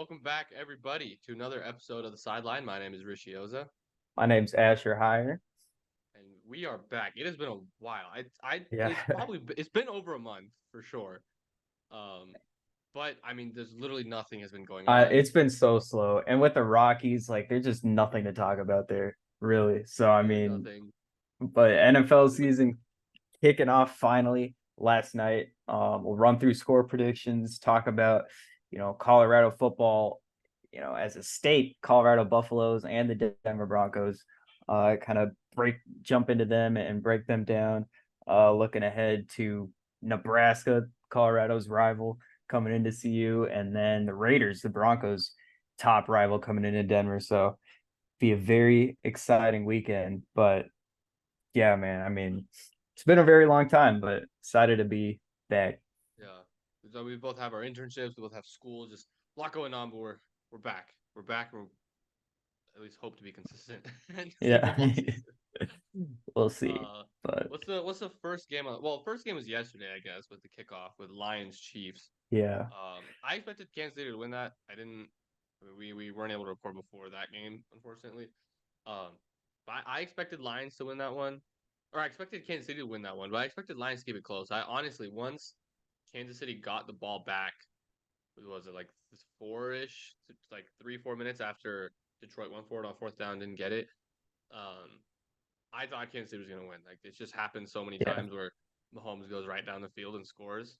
Welcome back, everybody, to another episode of The Sideline. My name is Rishioza, My name's Asher Hire. and we are back. It has been a while. Yeah. It's been over a month for sure. Um, but I mean, there's literally nothing has been going on. It's been so slow. And with the Rockies, like there's just nothing to talk about there, really. So I Literally mean, nothing. but NFL season kicking off finally last night. We'll run through score predictions, talk about, Colorado football, as a state, Colorado Buffaloes and the Denver Broncos. Kind of jump into them and break them down. Looking ahead to Nebraska, Colorado's rival, coming in to see you, and then the Raiders, the Broncos' top rival, coming into Denver. So be a very exciting weekend. But yeah, man, I mean, it's been a very long time, but excited to be back. Yeah. So we both have our internships. We both have school. Just a lot going on, but we're back. We're back. We're at least hope to be consistent and see Yeah, football season. we'll see. Uh, But what's the first game? Well, first game was yesterday, I guess, with the kickoff with Lions Chiefs. yeah, I expected Kansas City to win that. I didn't. We weren't able to record before that game, unfortunately. But I expected Lions to win that one, or I expected Kansas City to win that one. But I expected Lions to keep it close. I honestly, once Kansas City got the ball back, what was it like four-ish, like 3-4 minutes after Detroit went for it on fourth down, didn't get it. Um, I thought Kansas City was gonna win. Like it's just happened so many yeah, times where Mahomes goes right down the field and scores.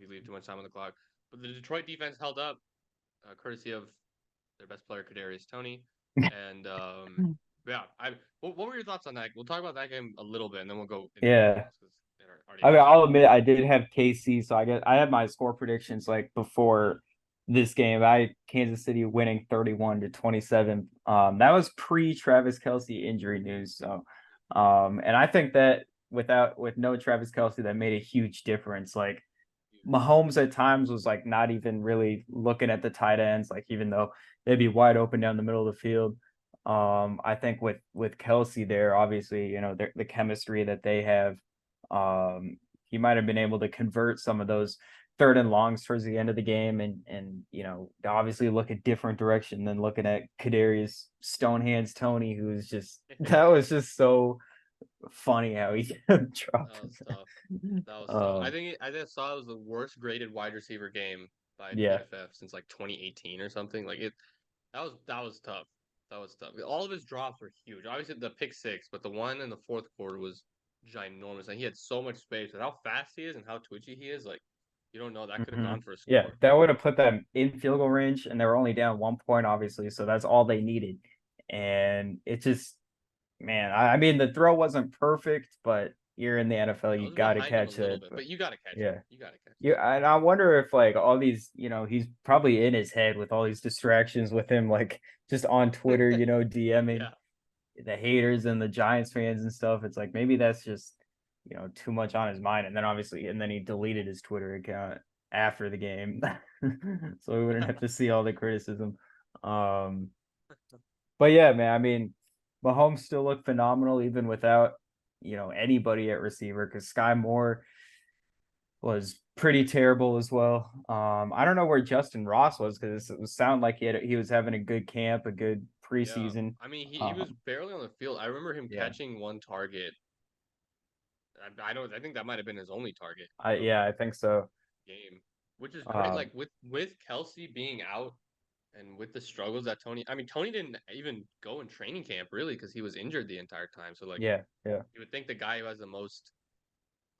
He leaves too much time on the clock. But the Detroit defense held up, courtesy of their best player, Kadarius Toney. And yeah, what were your thoughts on that? We'll talk about that game a little bit, and then we'll go into everything yeah. else because it already I mean, happened. I'll admit I did have KC, so I had my score predictions like before this game. I Kansas City winning 31-27. That was pre Travis Kelsey injury news. So, and I think that with no Travis Kelsey, that made a huge difference. Like Mahomes at times was like not even really looking at the tight ends, like even though they'd be wide open down the middle of the field. I think with Kelsey there, obviously, the chemistry that they have, he might have been able to convert some of those third and longs towards the end of the game, and obviously look a different direction than looking at Kadarius Stonehands Tony, who was just that was just so funny how he dropped That was him. tough. That was tough. Um, I think I saw it was the worst graded wide receiver game by yeah, PFF since like 2018 or something. Like it that was tough. That was tough. All of his drops were huge. Obviously the pick six, but the one in the fourth quarter was ginormous. And he had so much space. And how fast he is and how twitchy he is, like you don't know that could have hmm gone for a yeah, score. that would have put them in field goal range, and they were only down 1 point, obviously, so that's all they needed. And it just, man, I mean, the throw wasn't perfect, but you're in the NFL, I you was got to behind him a catch little it. bit, But but you gotta catch it. yeah, You gotta catch it. yeah, and I wonder if like all these, he's probably in his head with all these distractions with him, like just on Twitter, DMing Yeah. the haters and the Giants fans and stuff. It's like maybe that's just too much on his mind. And then obviously, and then he deleted his Twitter account after the game, so we wouldn't have to see all the criticism. Um, but yeah, man, I mean, Mahomes still looked phenomenal even without anybody at receiver because Sky Moore was pretty terrible as well. I don't know where Justin Ross was because it was sound like he was having a good camp, a good Yeah. preseason. I mean he was Um, barely on the field. I remember him yeah, catching one target. I don't I think that might have been his only target of yeah, I think so. game, which is great. Um, Like with Kelsey being out and with the struggles that Tony, I mean Tony didn't even go in training camp really because he was injured the entire time. So like yeah, yeah, you would think the guy who has the most,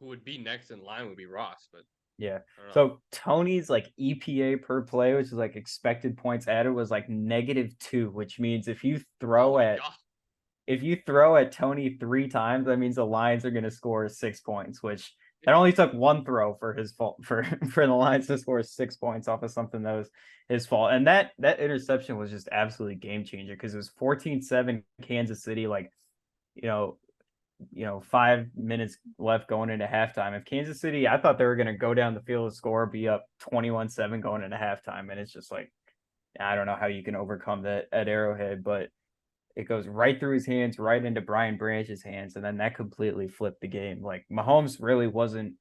who would be next in line would be Ross, but yeah. I don't know. So Tony's like EPA per play, which is like expected points added, was like -2, which means Oh my god. if you throw at Tony 3 times, that means the Lions are going to score 6 points, which it only took one throw for his fault for the Lions to score 6 points off of something that was his fault. And that interception was just absolutely game changer because it was 14-7 Kansas City, like, you know, 5 minutes left going into halftime. If Kansas City, I thought they were going to go down the field and score, be up 21-7 going into halftime. And it's just like, I don't know how you can overcome that at Arrowhead, but it goes right through his hands, right into Brian Branch's hands, and then that completely flipped the game. Like Mahomes really wasn't.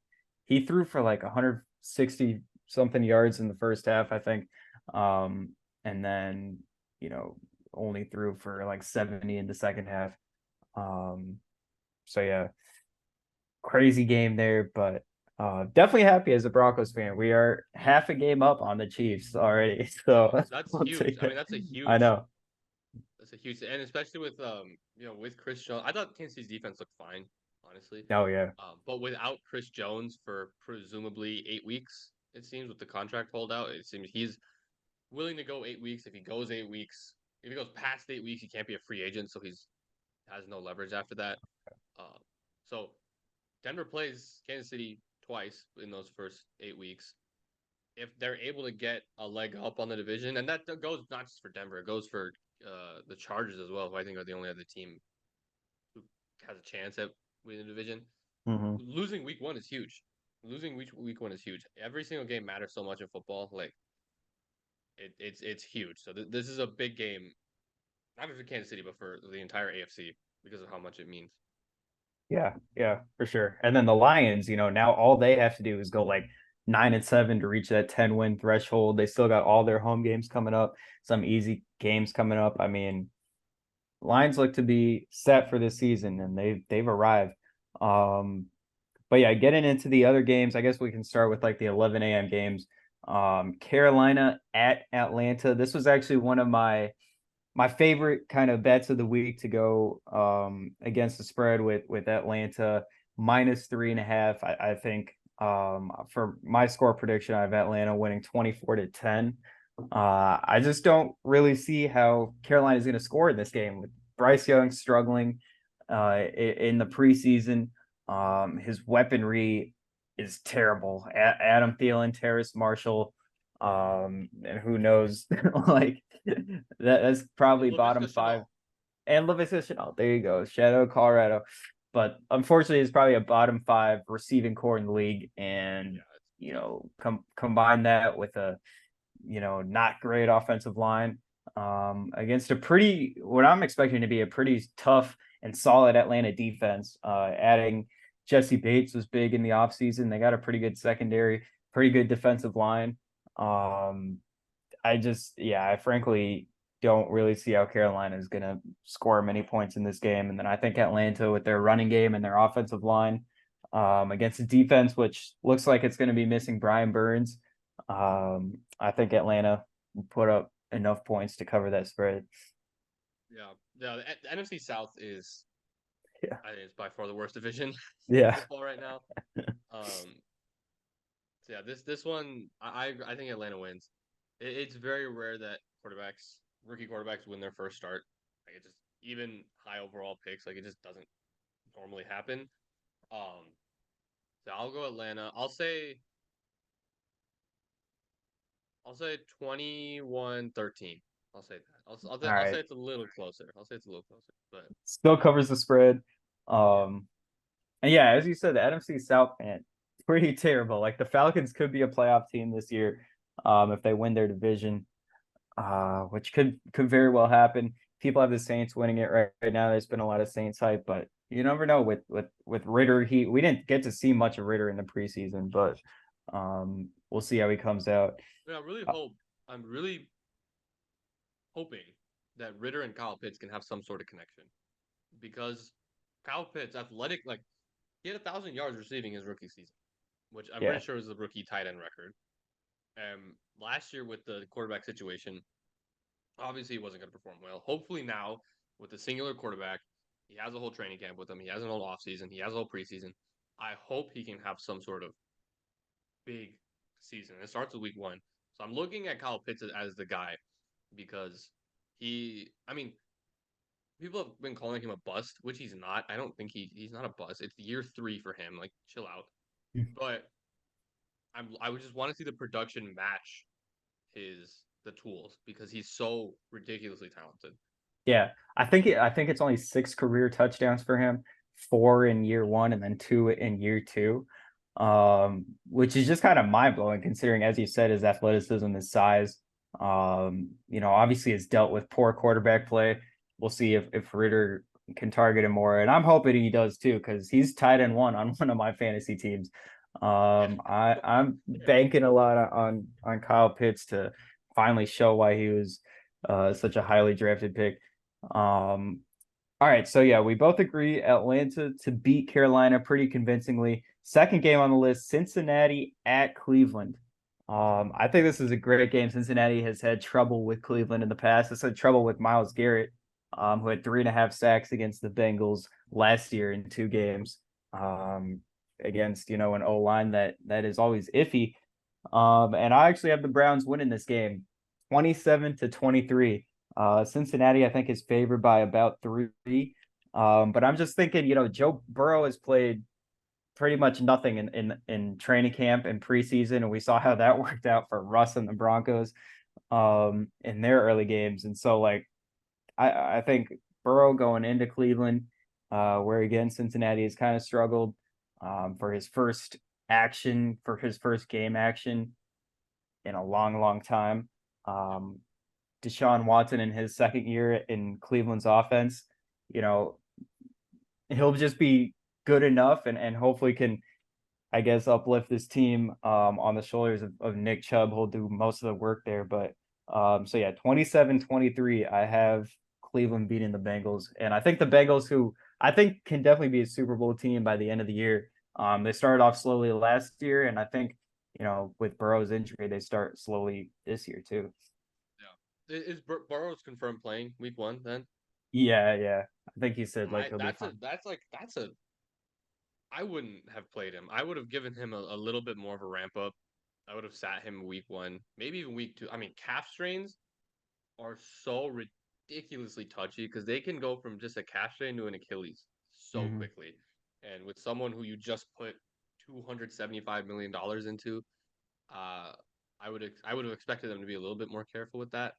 He threw for like 160 something yards in the first half, I think. Um, and then only threw for like 70 in the second half. Um, so yeah, crazy game there, but definitely happy as a Broncos fan. We are half a game up on the Chiefs already, Oh, so that's we'll huge. take I mean, that. I know. that's a huge, and especially with with Chris Jones. I thought Kansas City's defense looked fine, honestly. Oh yeah. But without Chris Jones for presumably 8 weeks, it seems with the contract holdout, it seems he's willing to go 8 weeks. If he goes 8 weeks, if he goes past 8 weeks, he can't be a free agent, so he's has no leverage after that. Uh, so Denver plays Kansas City twice in those first 8 weeks. If they're able to get a leg up on the division, and that goes not just for Denver, it goes for the Chargers as well, who I think are the only other team who has a chance at winning the division. Hmm. Losing week one is huge. Losing week one is huge. Every single game matters so much in football. Like it's huge. So this is a big game, not just for Kansas City, but for the entire AFC because of how much it means. Yeah, yeah, for sure. And then the Lions, now all they have to do is go like 9-7 to reach that 10-win threshold. They still got all their home games coming up, some easy games coming up. I mean, Lions look to be set for this season, and they've arrived. Um, but yeah, getting into the other games, I guess we can start with like the 11 a.m. games. Carolina at Atlanta. This was actually one of my favorite kind of bets of the week to go against the spread with Atlanta -3.5. I think for my score prediction, I have Atlanta winning 24-10. I just don't really see how Carolina is going to score in this game with Bryce Young struggling in the preseason. His weaponry is terrible. Adam Thielen, Terrace Marshall, and who knows, like that's And probably Lavisca bottom five. Chenault. And Lavisca Chenault, there you go, Shadow Colorado. But unfortunately, it's probably a bottom five receiving core in the league, and Yeah, it's terrible. combine that with a not great offensive line against a pretty what I'm expecting to be a pretty tough and solid Atlanta defense. Adding Jesse Bates was big in the offseason. They got a pretty good secondary, pretty good defensive line. Um, I frankly don't really see how Carolina is going to score many points in this game. And then I think Atlanta, with their running game and their offensive line, against a defense which looks like it's going to be missing Brian Burns, I think Atlanta will put up enough points to cover that spread. Yeah, yeah. The NFC South is, Yeah. I think, it's by far the worst division in Yeah. football right now. Um, so yeah, this one, I think Atlanta wins. It's very rare that rookie quarterbacks, win their first start. Like it just even high overall picks, like it just doesn't normally happen. Um, so I'll go Atlanta. I'll say 21-13. I'll say that. All I'll say right. it's a little closer. I'll say it's a little closer, but Still covers the spread. yeah, Um, and yeah, as you said, the NFC South, man, pretty terrible. Like the Falcons could be a playoff team this year, if they win their division, which could very well happen. People have the Saints winning it right now. There's been a lot of Saints hype, but you never know with Ritter. We didn't get to see much of Ritter in the preseason, but we'll see how he comes out. I really Uh, hope. I'm really hoping that Ritter and Kyle Pitts can have some sort of connection because Kyle Pitts, athletic, like he had 1,000 yards receiving his rookie season, which I'm yeah, pretty sure is the rookie tight end record. Last year with the quarterback situation, obviously he wasn't going to perform well. Hopefully now with a singular quarterback, he has a whole training camp with him. He has an whole offseason. He has a whole preseason. I hope he can have some sort of big season. It starts with week one. So I'm looking at Kyle Pitts as the guy because I mean, people have been calling him a bust, which he's not. I don't think he's not a bust. It's year three for him. Like, chill out. But I would just want to see the production match the tools because he's so ridiculously talented. yeah. I think it's only 6 career touchdowns for him, 4 in year one, and then 2 in year two. Which is just kind of mind blowing considering, as you said, his athleticism, his size. Obviously has dealt with poor quarterback play. We'll see if Ritter can target him more, and I'm hoping he does too because he's tied in one on one of my fantasy teams. Yeah. I'm Yeah. banking a lot on Kyle Pitts finally show why he was such a highly drafted pick. All right, so yeah, we both agree Atlanta to beat Carolina pretty convincingly. Second game on the list, Cincinnati at Cleveland. I think this is a great game. Cincinnati has had trouble with Cleveland in the past. It's had trouble with Myles Garrett, who had 3.5 sacks against the Bengals last year in 2 games, against an O line that is always iffy. And I actually have the Browns winning this game, 27-23. Cincinnati, I think, is favored by about 3. But I'm just thinking, Joe Burrow has played pretty much nothing in training camp and preseason, and we saw how that worked out for Russ and the Broncos in their early games. And so, like, I think Burrow going into Cleveland, where again Cincinnati has kind of struggled for his first game action in a long, long time. Um, Deshaun Watson in his second year in Cleveland's offense, you know, he'll just be good enough and hopefully can, I guess, uplift this team on the shoulders of Nick Chubb. He'll do most of the work there. But so yeah, 27-23. I have Cleveland beating the Bengals. And I think the Bengals, who I think can definitely be a Super Bowl team by the end of the year. They started off slowly last year, and I think, with Burrow's injury, they start slowly this year too. Is Burrow's confirmed playing week 1 then? Yeah, yeah. I think he said like I he'll be that's a fine. that's like that's a I wouldn't have played him. I would have given him a little bit more of a ramp up. I would have sat him week 1, maybe even week 2. I mean, calf strains are so ridiculously touchy because they can go from just a calf strain to an Achilles so Hmm. quickly. And with someone who you just put $275 million into, uh, I would have expected them to be a little bit more careful with that.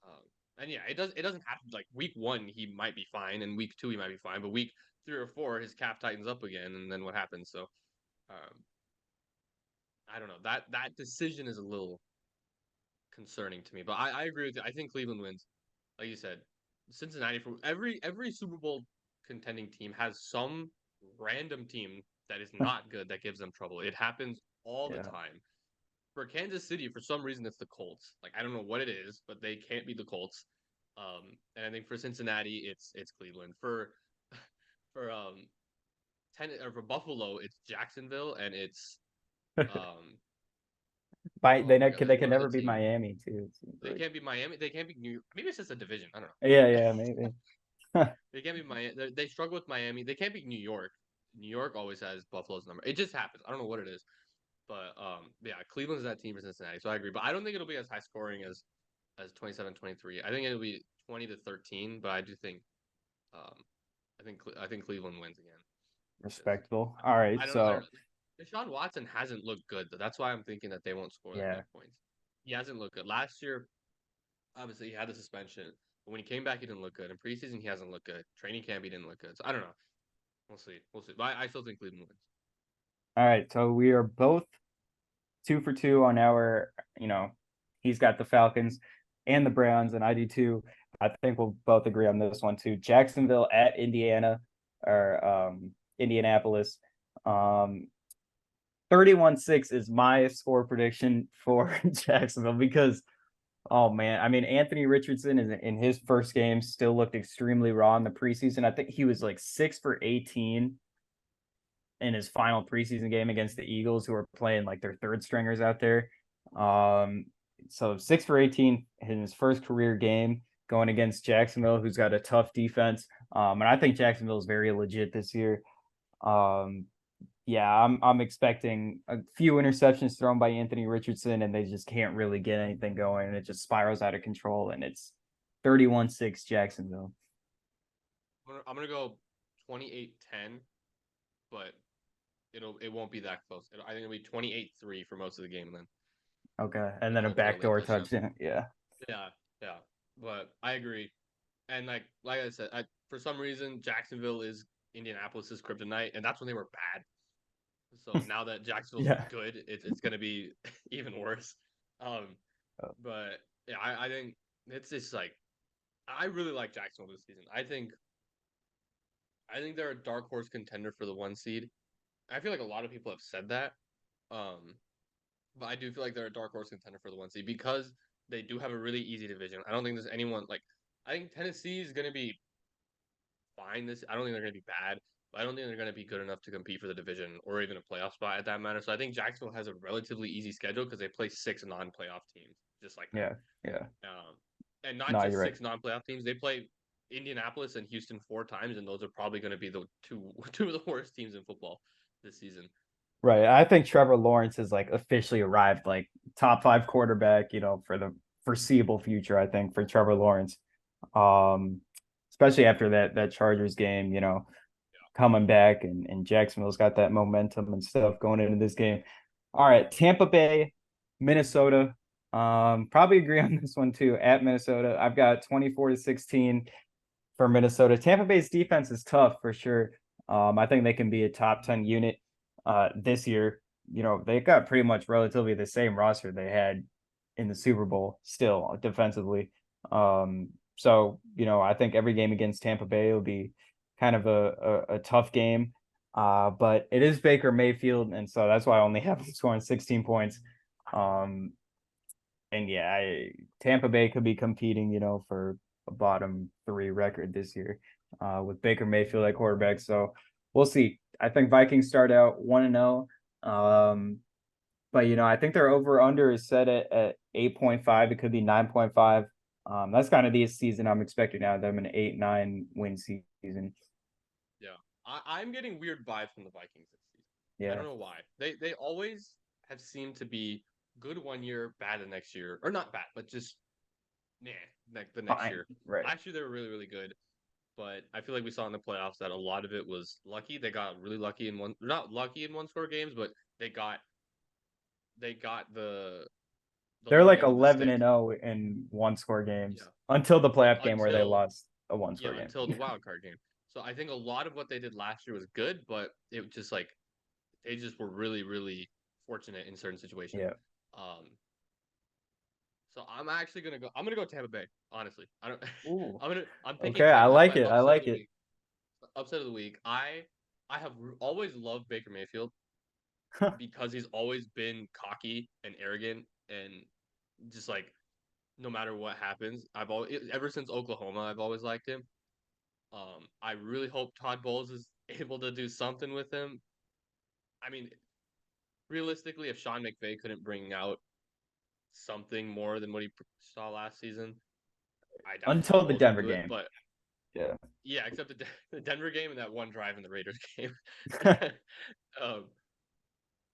Um, and yeah, it doesn't have to, like, week 1 he might be fine, and week 2 he might be fine, but week 3 or 4 his calf tightens up again, and then what happens? So I don't know, that decision is a little concerning to me, but I agree with you. I think Cleveland wins. Like you said, Cincinnati, for every Super Bowl contending team has some random team that is not good that gives them trouble. It happens all the Yeah. time. For Kansas City, for some reason, it's the Colts. Like, I don't know what it is, but they can't be the Colts. And I think for Cincinnati, it's Cleveland. For or for Buffalo, it's Jacksonville, and it's um oh my god, They can what other never be team? Miami too. It seems They like. can't be Miami. They can't be New York. Maybe it's just a division. I don't Yeah, know. yeah, maybe. They can't be Miami. They struggle with Miami. They can't be New York. New York always has Buffalo's number. It just happens. I don't know what it is. But yeah, Cleveland's that team for Cincinnati. So I agree. But I don't think it'll be as high scoring as 27-23. I think it'll be 20-13, but I do think um I think Cleveland wins again. Because Respectable. All right, I don't so know. Deshaun Watson hasn't looked good though. That's why I'm thinking that they won't score that yeah, many points. He hasn't looked good. Last year, obviously he had the suspension. But when he came back, he didn't look good. In preseason, he hasn't looked good. Training camp, he didn't look good. So I don't know. We'll see. We'll see. But I still think Cleveland wins. all right. So we are both 2 for 2 on our, he's got the Falcons and the Browns, and I do too. I think we'll both agree on this one too. Jacksonville at Indiana or Indianapolis. Um 31-6 is my score prediction for Jacksonville because, oh man, I mean, Anthony Richardson is in his first game still looked extremely raw in the preseason. I think he was like 6 for 18 in his final preseason game against the Eagles, who are playing like their third stringers out there. Um, so 6 for 18 in his first career game going against Jacksonville, who's got a tough defense. And I think Jacksonville is very legit this year. Um, yeah, I'm expecting a few interceptions thrown by Anthony Richardson, and they just can't really get anything going, and it just spirals out of control, and it's 31-6 Jacksonville. I'm gonna go 28-10, but it won't be that close. I think it'll be 28-3 for most of the game, and then Okay, and the then a Colts get a late backdoor touchdown. touchdown. Yeah. Yeah, yeah. But I agree. And like I said, for some reason Jacksonville is Indianapolis's kryptonite, and that's when they were bad. So now that Jacksonville's Yeah. good, it's gonna be even worse. Um, but yeah, I think it's just like I really like Jacksonville this season. I think they're a dark horse contender for the 1 seed. I feel like a lot of people have said that. Um, but I do feel like they're a dark horse contender for the 1 seed because they do have a really easy division. I don't think there's anyone like. I think Tennessee is going to be fine. I don't think they're going to be bad, but I don't think they're going to be good enough to compete for the division or even a playoff spot at that matter. So I think Jacksonville has a relatively easy schedule because they play six non-playoff teams just like that. Yeah, yeah. And not No, just you're right. six non-playoff teams. They play Indianapolis and Houston four times, and those are probably going to be the two of the worst teams in football this season. Right. I think Trevor Lawrence has like officially arrived, like top five quarterback, for the foreseeable future, I think, for Trevor Lawrence. Um, Especially after that Chargers game, coming back and Jacksonville's got that momentum and stuff going into this game. All right, Tampa Bay, Minnesota. Probably agree on this one too. At Minnesota, I've got 24-16 for Minnesota. Tampa Bay's defense is tough for sure. I think they can be a top 10 unit this year. They got pretty much relatively the same roster they had in the Super Bowl still defensively. So, I think every game against Tampa Bay will be kind of a tough game. But it is Baker Mayfield, and so that's why I only have him scoring 16 points. And yeah, Tampa Bay could be competing, for a bottom three record this year, with Baker Mayfield at quarterback. So we'll see. I think Vikings start out 1-0. But I think their over under is set at 8.5. It could be 9.5. That's kind of the season I'm expecting out of them, an 8-9 win season. Yeah, I'm getting weird vibes from the Vikings this season. I Yeah. don't know why. They always have seemed to be good one year, bad the next year, or not bad, but just nah, like the next Fine. year. Right. Last year they were really really good, but I feel like we saw in the playoffs that a lot of it was lucky. They got really lucky in one, not lucky in one score games, but they got the They're long like end of the 11 stick. and 0 in one score games Yeah, until the playoff game where they until lost a one score yeah, game. until the wild card game. So I think a lot of what they did last year was good, but it just like they just were really, really fortunate in certain situations. Yeah. Um, so I'm actually gonna go. I'm gonna go Tampa Bay. Honestly, I don't. Ooh. I'm picking Okay, I Tampa as like my it. I upset of like the it. week. Upset of the week. I have always loved Baker Mayfield because he's always been cocky and arrogant and just like no matter what happens, I've always ever since Oklahoma, I've always liked him. I really hope Todd Bowles is able to do something with him. I mean, realistically, if Sean McVay couldn't bring out something more than what he saw last season, I doubt Todd Until the Bowles will Denver do it. game. But Yeah. yeah, except the Denver game and that one drive in the Raiders game. um,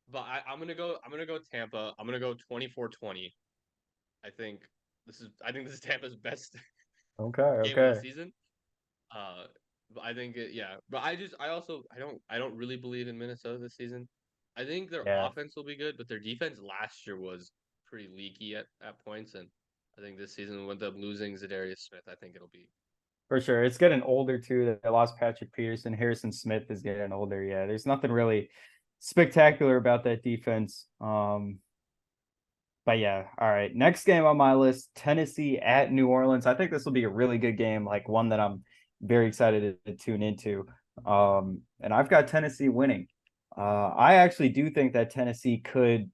but I'm gonna go. I'm gonna go Tampa. I'm gonna go 24-20. I think this is Tampa's best Okay, game of the okay. season. Uh, but I think yeah. But I don't really believe in Minnesota this season. I think their Yeah, offense will be good, but their defense last year was pretty leaky at points, and I think this season with them losing Zadarius Smith, I think it'll be for sure. It's getting older too. They lost Patrick Peterson. Harrison Smith is getting older. Yeah, there's nothing really spectacular about that defense. But yeah, all right. Next game on my list, Tennessee at New Orleans. I think this will be a really good game, like one that I'm very excited to tune into. And I've got Tennessee winning. I actually do think that Tennessee could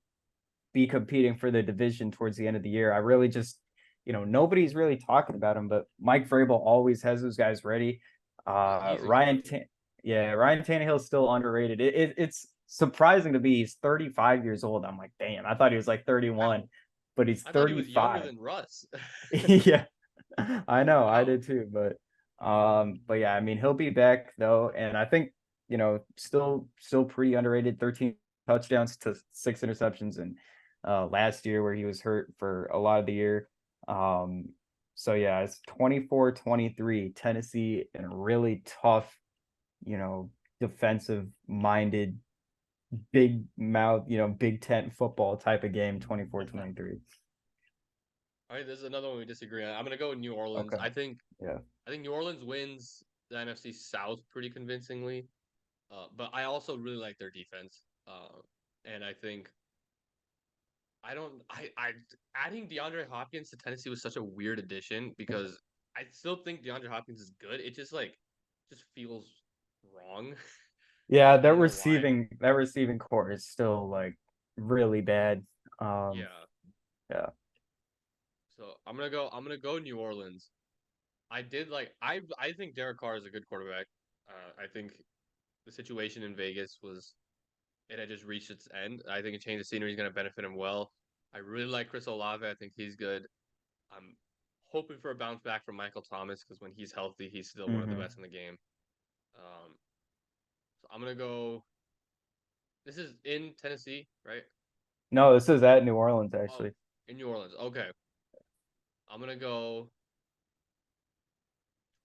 be competing for the division towards the end of the year. I really just, nobody's really talking about him, but Mike Vrabel always has those guys ready. yeah. He's Ryan, incredible. yeah, Ryan Tannehill's still underrated. It's surprising to me. He's 35 years old. I'm like, damn, I thought he was like Wow, 31, but he's I thought he was younger 35. than Russ. Yeah, I know, I Wow. did too, but yeah, I mean, he'll be back though, and I think still pretty underrated. 13 touchdowns to 6 interceptions, and last year where he was hurt for a lot of the year. Um, so yeah, it's 24-23 Tennessee in a really tough, you know, defensive minded, big mouth, Big Tent football type of game. 24-23. All right, this is another one we disagree on. I'm gonna go with New Orleans. Okay. Yeah. I think New Orleans wins the NFC South pretty convincingly. But I also really like their defense. And I think I don't I adding DeAndre Hopkins to Tennessee was such a weird addition because I still think DeAndre Hopkins is good. It just feels wrong. Yeah, I don't know why. that receiving core is still like really bad. Um, Yeah. yeah. So I'm gonna go New Orleans. I think Derek Carr is a good quarterback. I think the situation in Vegas was it had just reached its end. I think a change of scenery is going to benefit him well. I really like Chris Olave. I think he's good. I'm hoping for a bounce back from Michael Thomas because when he's healthy, he's still one of the Hmm. best in the game. So I'm gonna go. This is in Tennessee, right? No, this is at New Orleans Oh, actually. in New Orleans. Okay, I'm gonna go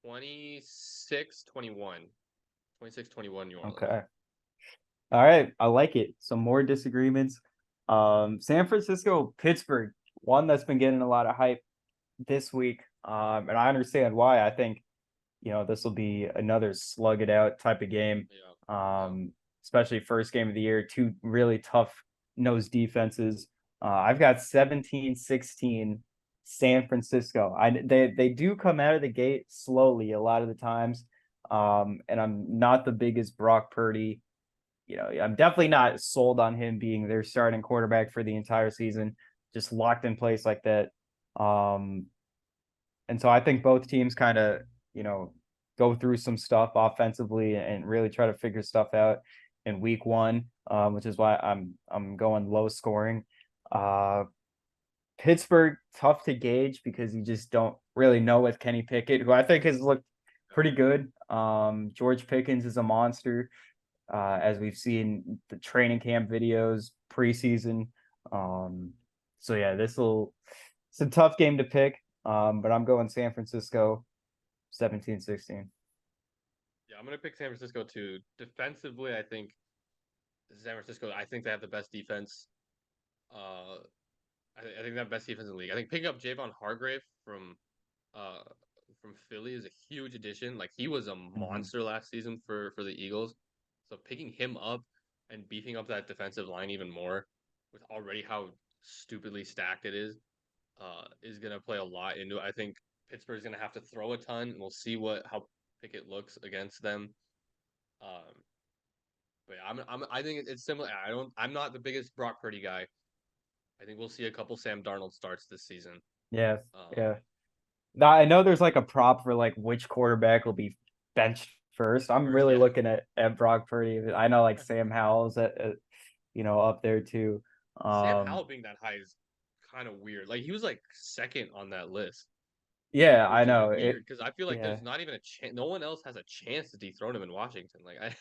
26-21. 26-21 New Orleans. Okay. All right, I like it. Some more disagreements. San Francisco, Pittsburgh, one that's been getting a lot of hype this week. And I understand why. I think, this will be another slug it out type of game. Yeah, yeah. Um, Especially first game of the year, two really tough nose defenses. I've got 17-16 San Francisco. They do come out of the gate slowly a lot of the times. And I'm not the biggest Brock Purdy. I'm definitely not sold on him being their starting quarterback for the entire season, just locked in place like that. Um, and so I think both teams kind of, you know, go through some stuff offensively and really try to figure stuff out in week one, which is why I'm going low scoring. Uh, Pittsburgh, tough to gauge because you just don't really know with Kenny Pickett, who I think has looked pretty good. George Pickens is a monster, as we've seen the training camp videos preseason. Um, so yeah, it's a tough game to pick. But I'm going San Francisco 17-16. Yeah, I'm gonna pick San Francisco too. Defensively, I think San Francisco. I think they have the best defense. Uh, I think they have best defense in the league. I think picking up Javon Hargrave uh from Philly is a huge addition. Like he was a Mhm. monster last season for the Eagles. So picking him up and beefing up that defensive line even more with already how stupidly stacked it is gonna play a lot into it. I think Pittsburgh's gonna have to throw a ton, and we'll see what how Pickett looks against them. Um, but yeah, I think it's similar. I'm not the biggest Brock Purdy guy. I think we'll see a couple Sam Darnold starts this season. Yeah, Um, yeah. Now, I know there's like a prop for like which quarterback will be benched first. I'm First, really yeah, looking at Brock Purdy. I know like Sam Howell's up there too. Sam Um, Howell being that high is kind of weird. Like he was like second on that list, yeah, I which is know it. weird because I feel like Yeah, there's not even a chance. No one else has a chance to dethrone him in Washington. Like I,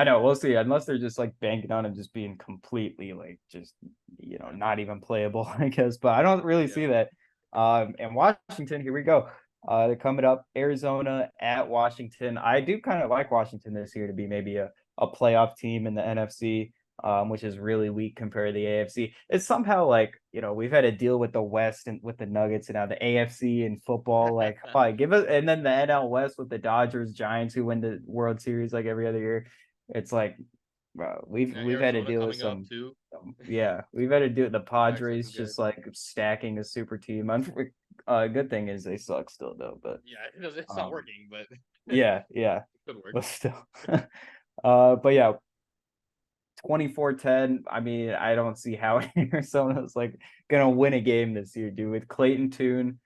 I know. We'll see. Unless they're just like banking on him just being completely like just yeah, not even playable, I guess. But I don't really yeah, see that. And Washington, here we go. They're coming up. Arizona at Washington. I do kind of like Washington this year to be maybe a playoff team in the NFC, which is really weak compared to the AFC. It's somehow like, we've had to deal with the West and with the Nuggets and now the AFC in football. Like, come on, give us, and then the NL West with the Dodgers, Giants who win the World Series like every other year. It's like, bro, we've yeah. we've had to Arizona deal with coming up some, too. yeah, we've had to do the Diamondbacks looking Padres good. just like stacking a super team. Good thing is they suck still though, but Yeah, it's not um, working, but it yeah, yeah, could work. but still, but yeah, 24-10. I mean, I don't see how Arizona's like gonna win a game this year, dude. With Clayton Tune,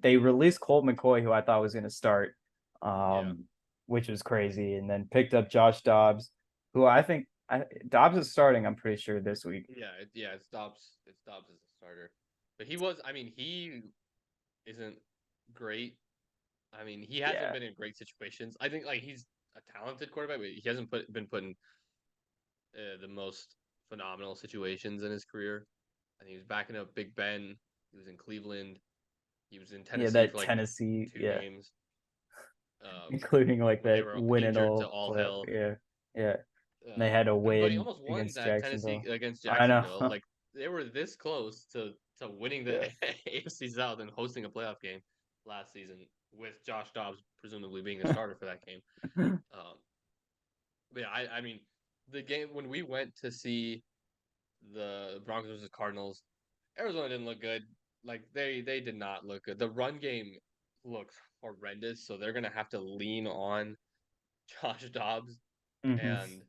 they released Colt McCoy, who I thought was gonna start, Yeah, um, which was crazy, and then picked up Josh Dobbs, who Dobbs is starting. I'm pretty sure this week. yeah. It stops as a starter, but he was. I mean, he isn't great. I mean, he hasn't Yeah. been in great situations. I think like he's a talented quarterback, but he hasn't been put in the most phenomenal situations in his career. I think he was backing up Big Ben. He was in Cleveland. He was in Yeah, Tennessee that for like Tennessee, two yeah, games including like when they that were win it injured to all all play. hell. Yeah, yeah. And they had to But he win almost won against that Tennessee Jacksonville. against I know. Jacksonville. Like they were this close to winning the Yeah. AFC South and hosting a playoff game last season with Josh Dobbs presumably being the starter for that game. Um, but yeah, I mean, the game when we went to see the Broncos versus Cardinals, Arizona didn't look good. Like they did not look good. The run game looks horrendous, so they're gonna have to lean on Josh Dobbs Hmm. and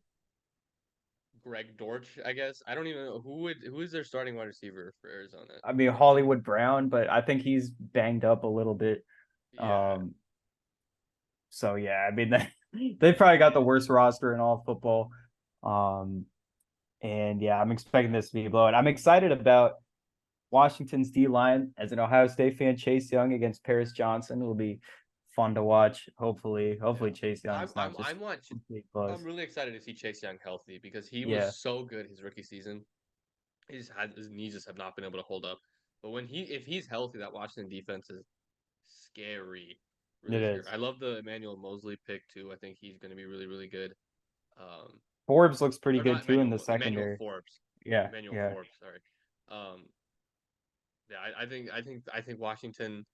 Greg Dortch, I guess. I don't even know who is their starting wide receiver for Arizona. I mean Hollywood Brown, but I think he's banged up a little bit. Yeah, Um, so yeah, I mean they probably got the worst roster in all of football. Um, and yeah, I'm expecting this to be a blowout. I'm excited about Washington's D line as an Ohio State fan. Chase Young against Paris Johnson will be fun to watch. Hopefully yeah. Chase Young I'm is I'm not just I'm watch. complete I'm buzz. really excited to see Chase Young healthy because he was Yeah, so good his rookie season. His knees just have not been able to hold up. But if he's healthy, that Washington defense is scary for it this year. is. I love the Emmanuel Mosley pick too. I think he's going to be really really good. Um, Forbes looks pretty or not good too in Emmanuel the Emmanuel secondary. Forbes. Yeah, Emmanuel yeah. Forbes. Sorry. Um, yeah, I think Washington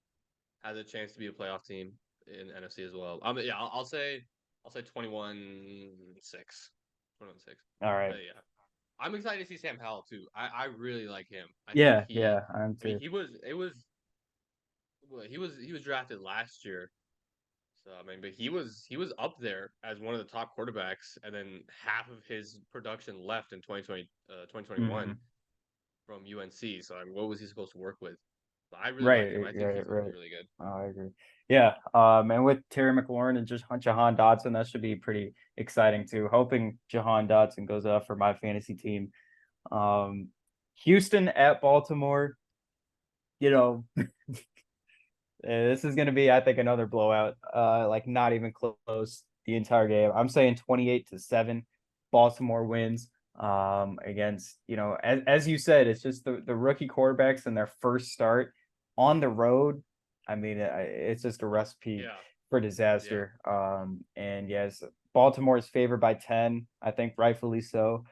has a chance to be a playoff team in NFC as well. Yeah, I'll say 21-6. 21-6. All right. But yeah. I'm excited to see Sam Howell too. I really like him. I think Yeah, yeah, I'm I mean too. he was drafted last year. So I mean, but he was up there as one of the top quarterbacks, and then half of his production left in 2021 Hmm. from UNC. So I mean, what was he supposed to work with? But I really like him. Right, I think right, he's going to be right. really good. Oh, I agree. Yeah, and with Terry McLaurin and just Jahan Dotson, that should be pretty exciting too. Hoping Jahan Dotson goes up for my fantasy team. Um, Houston at Baltimore, you know, this is going to be, I think, another blowout. Like not even close the entire game. I'm saying 28-7. Baltimore wins. Against as you said, it's just the rookie quarterbacks in their first start on the road. I mean, it's just a recipe Yeah, for yeah. disaster. And yes, Baltimore is favored by 10. I think rightfully so.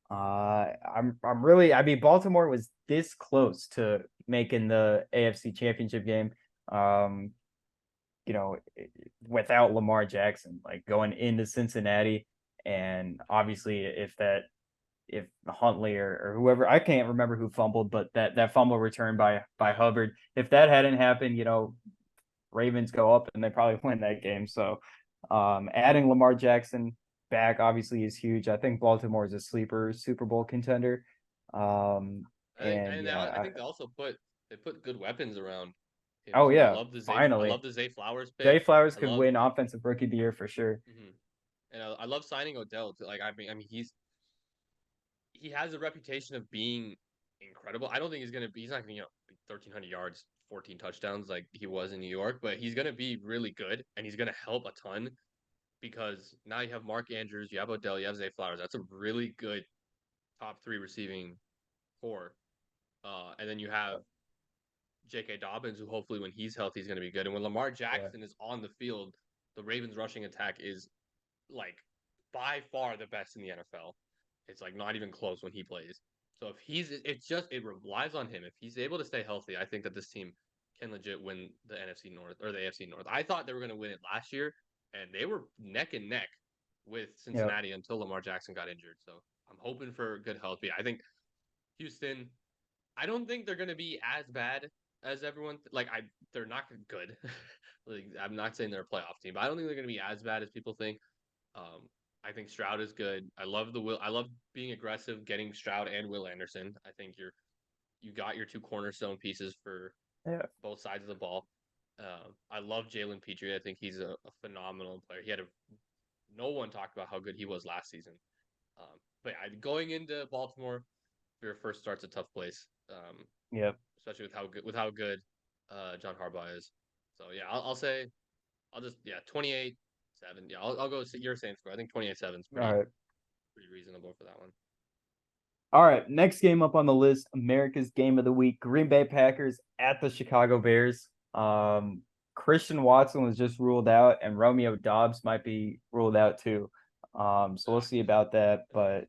I'm really. I mean, Baltimore was this close to making the AFC Championship game um, you know, without Lamar Jackson, like going into Cincinnati. And obviously, if Huntley or whoever, I can't remember who fumbled, but that fumble return by Hubbard, if that hadn't happened, Ravens go up and they probably win that game. So adding Lamar Jackson back obviously is huge. I think Baltimore is a sleeper Super Bowl contender. Um, I think and and yeah, I think they put good weapons around him oh too. I yeah, love the Zay I finally love the Zay Flowers Zay pick. Flowers I could love win Offensive Rookie of the Year for sure. mhm. And I love signing Odell. Like I mean he has a reputation of being incredible. I don't think he's not gonna 1,300 yards, 14 touchdowns like he was in New York, but he's gonna be really good and he's gonna help a ton because now you have Mark Andrews, you have Odell, you have Zay Flowers. That's a really good top three receiving core. And then you have J.K. Dobbins, who hopefully when he's healthy is going to be good. And when Lamar Yeah, Jackson is on the field, the Ravens rushing attack is like by far the best in the NFL. It's like not even close when he plays. So it relies on him. If he's able to stay healthy, I think that this team can legit win the NFC North or the AFC North. I thought they were going to win it last year, and they were neck and neck with yeah, Cincinnati until Lamar Jackson got injured. So I'm hoping for good health. But yeah, I think Houston I don't think they're gonna be as bad as everyone. They're not good. Like, I'm not saying they're a playoff team, but I don't think they're gonna be as bad as people think. Um, I think Stroud is good. I love the Will. I love being aggressive, getting Stroud and Will Anderson. I think you got your two cornerstone pieces for yeah. both sides of the ball. I love Jalen Petrie. I think he's a phenomenal player. No one talked about how good he was last season. But yeah, going into Baltimore, for your first start's a tough place. Yep. Especially with how good John Harbaugh is. So yeah, I'll just 28-7. Yeah, I'll go your same score. I think 28-7 is All pretty right. pretty reasonable for that one. All right. Next game up on the list, America's Game of the Week, Green Bay Packers at the Chicago Bears. Christian Watson was just ruled out, and Romeo Dobbs might be ruled out too. So we'll see about that. But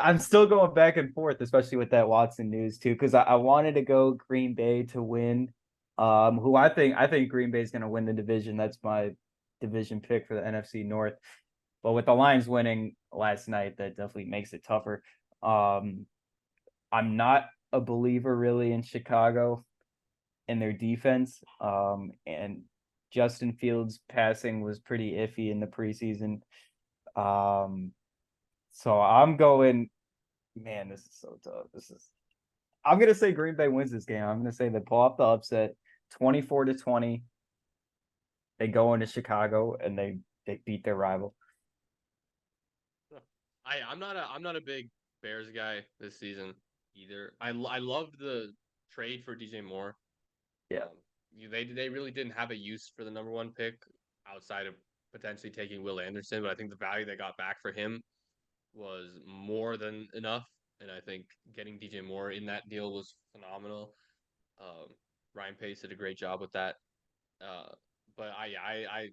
I'm still going back and forth, especially with that Watson news too, because I wanted to go Green Bay to win. Who I think Green Bay is going to win the division. That's my division pick for the NFC North. But with the Lions winning last night, that definitely makes it tougher. Um, I'm not a believer really in Chicago and their defense. And Justin Fields' passing was pretty iffy in the preseason. Um, So I'm going, man, this is so tough. I'm gonna say Green Bay wins this game. I'm gonna say they pull off the upset, 24-20. They go into Chicago and they beat their rival. I'm not a big Bears guy this season either. I loved the trade for DJ Moore. Yeah, They really didn't have a use for the number one pick outside of potentially taking Will Anderson, but I think the value they got back for him was more than enough, and I think getting DJ Moore in that deal was phenomenal. Um, Ryan Pace did a great job with that. Uh, but I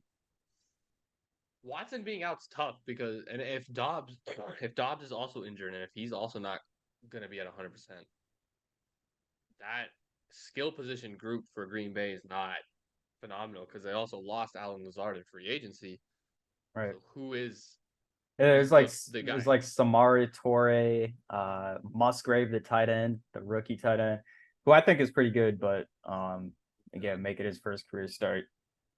Watson being out's tough because and if Dobbs is also injured and if he's also not gonna be at 100%, that skill position group for Green Bay is not phenomenal because they also lost Alan Lazard in free agency. right. So who is Yeah, who's the there's guy? like Samari Torre, Musgrave, the tight end, the rookie tight end, who I think is pretty good, but Uh, again, make it his first career start.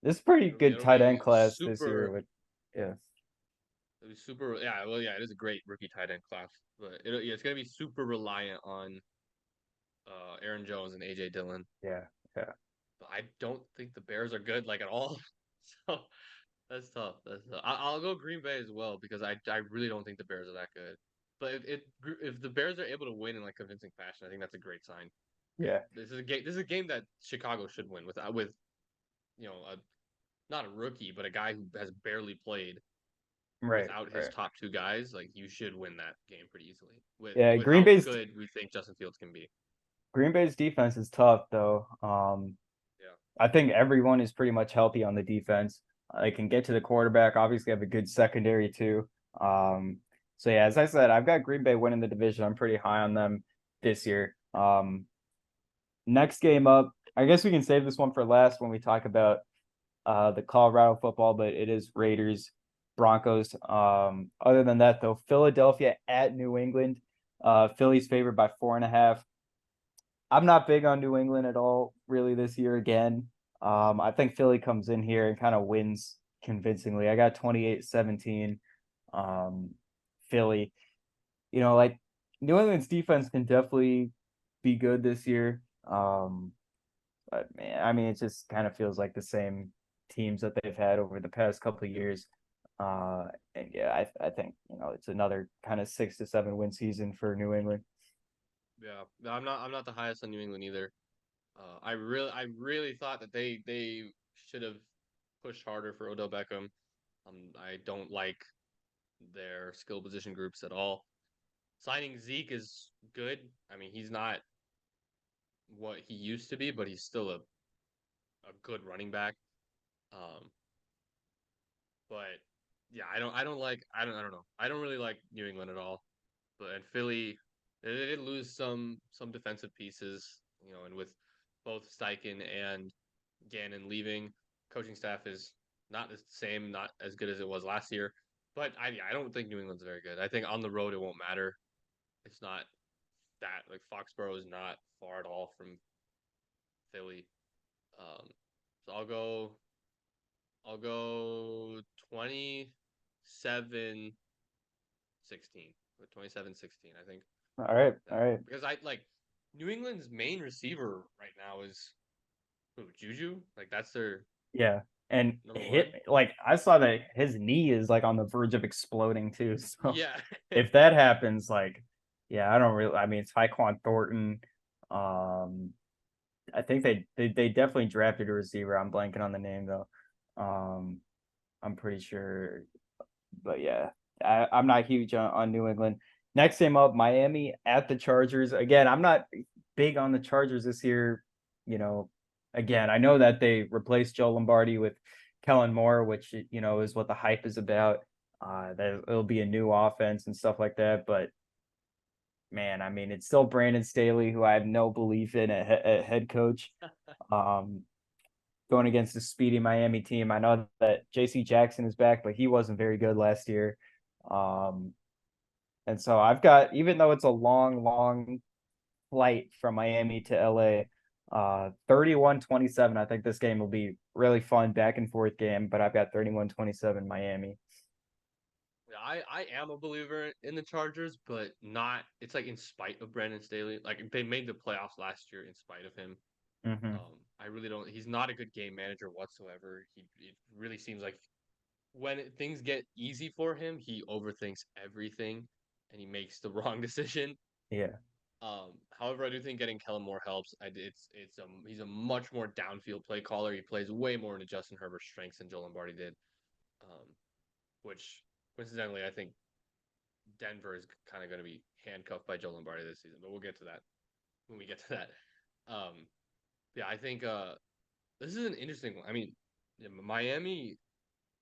This is pretty it'll be good it'll tight end be class this year with yeah. super. Yeah, well, yeah, it is a great rookie tight end class, but it's gonna be super reliant on Aaron Jones and AJ Dillon. Yeah, yeah, But I don't think the Bears are good like at all. So that's tough. That's tough. I'll go Green Bay as well because I really don't think the Bears are that good. But if the Bears are able to win in like convincing fashion, I think that's a great sign because yeah. this is a game that Chicago should win with a not a rookie but a guy who has barely played Right, without his right. top two guys. Like you should win that game pretty easily Yeah, with how good we think Justin Fields can be. Green Bay's defense is tough though. Yeah. I think everyone is pretty much healthy on the defense. They can get to the quarterback. Obviously, have a good secondary too. So yeah, as I said, I've got Green Bay winning the division. I'm pretty high on them this year. Next game up, I guess we can save this one for last when we talk about the Colorado football, but it is Raiders, Broncos. Other than that, though, Philadelphia at New England. Philly's favored by 4.5. I'm not big on New England at all, really, this year again. I think Philly comes in here and kind of wins convincingly. I got 28-17. Um, Philly. Like New England's defense can definitely be good this year. But man, I mean, it just kind of feels like the same teams that they've had over the past couple of years. And yeah, I think it's another kind of 6 to 7 win season for New England. Yeah, no, I'm not the highest on New England either. I really thought that they should have pushed harder for Odell Beckham. I don't like their skill position groups at all. Signing Zeke is good. I mean, he's not what he used to be, but he's still a good running back. Um, but yeah, I don't know. I don't really like New England at all. But and Philly, they did lose some defensive pieces, and with both Steichen and Gannon leaving, coaching staff is not the same, not as good as it was last year. But I don't think New England's very good. I think on the road it won't matter. It's not that like Foxborough is not far at all from Philly. Um, so I'll go 27-16. 27-16, I think. All right, That, all right. because I like New England's main receiver right now is who, Juju? Like that's their Yeah. And number one. hit like I saw that his knee is like on the verge of exploding too. So Yeah. if that happens, like, yeah, I don't really. I mean, it's Tyquan Thornton. Um, I think they definitely drafted a receiver. I'm blanking on the name though. Um, I'm pretty sure, but yeah, I'm not huge on New England. Next game up, Miami at the Chargers. Again, I'm not big on the Chargers this year. You know, again, I know that they replaced Joe Lombardi with Kellen Moore, which is what the hype is about. That it'll be a new offense and stuff like that. But man, I mean, it's still Brandon Staley, who I have no belief in at head coach. Um, Going against the speedy Miami team. I know that JC Jackson is back, but he wasn't very good last year. Um, and so I've got, even though it's a long, long flight from Miami to LA, 31-27. I think this game will be really fun, back and forth game, but I've got 31-27 Miami. I am a believer in the Chargers, but not. It's like in spite of Brandon Staley. Like they made the playoffs last year in spite of him. Hmm. I really don't. He's not a good game manager whatsoever. It really seems like when things get easy for him, he overthinks everything, and he makes the wrong decision. Yeah. However, I do think getting Kellen Moore helps. It's he's a much more downfield play caller. He plays way more into Justin Herbert's strengths than Joe Lombardi did. Um, which coincidentally, I think Denver is kind of going to be handcuffed by Joe Lombardi this season, but we'll get to that when we get to that. Um, yeah, I think this is an interesting one. I mean, Miami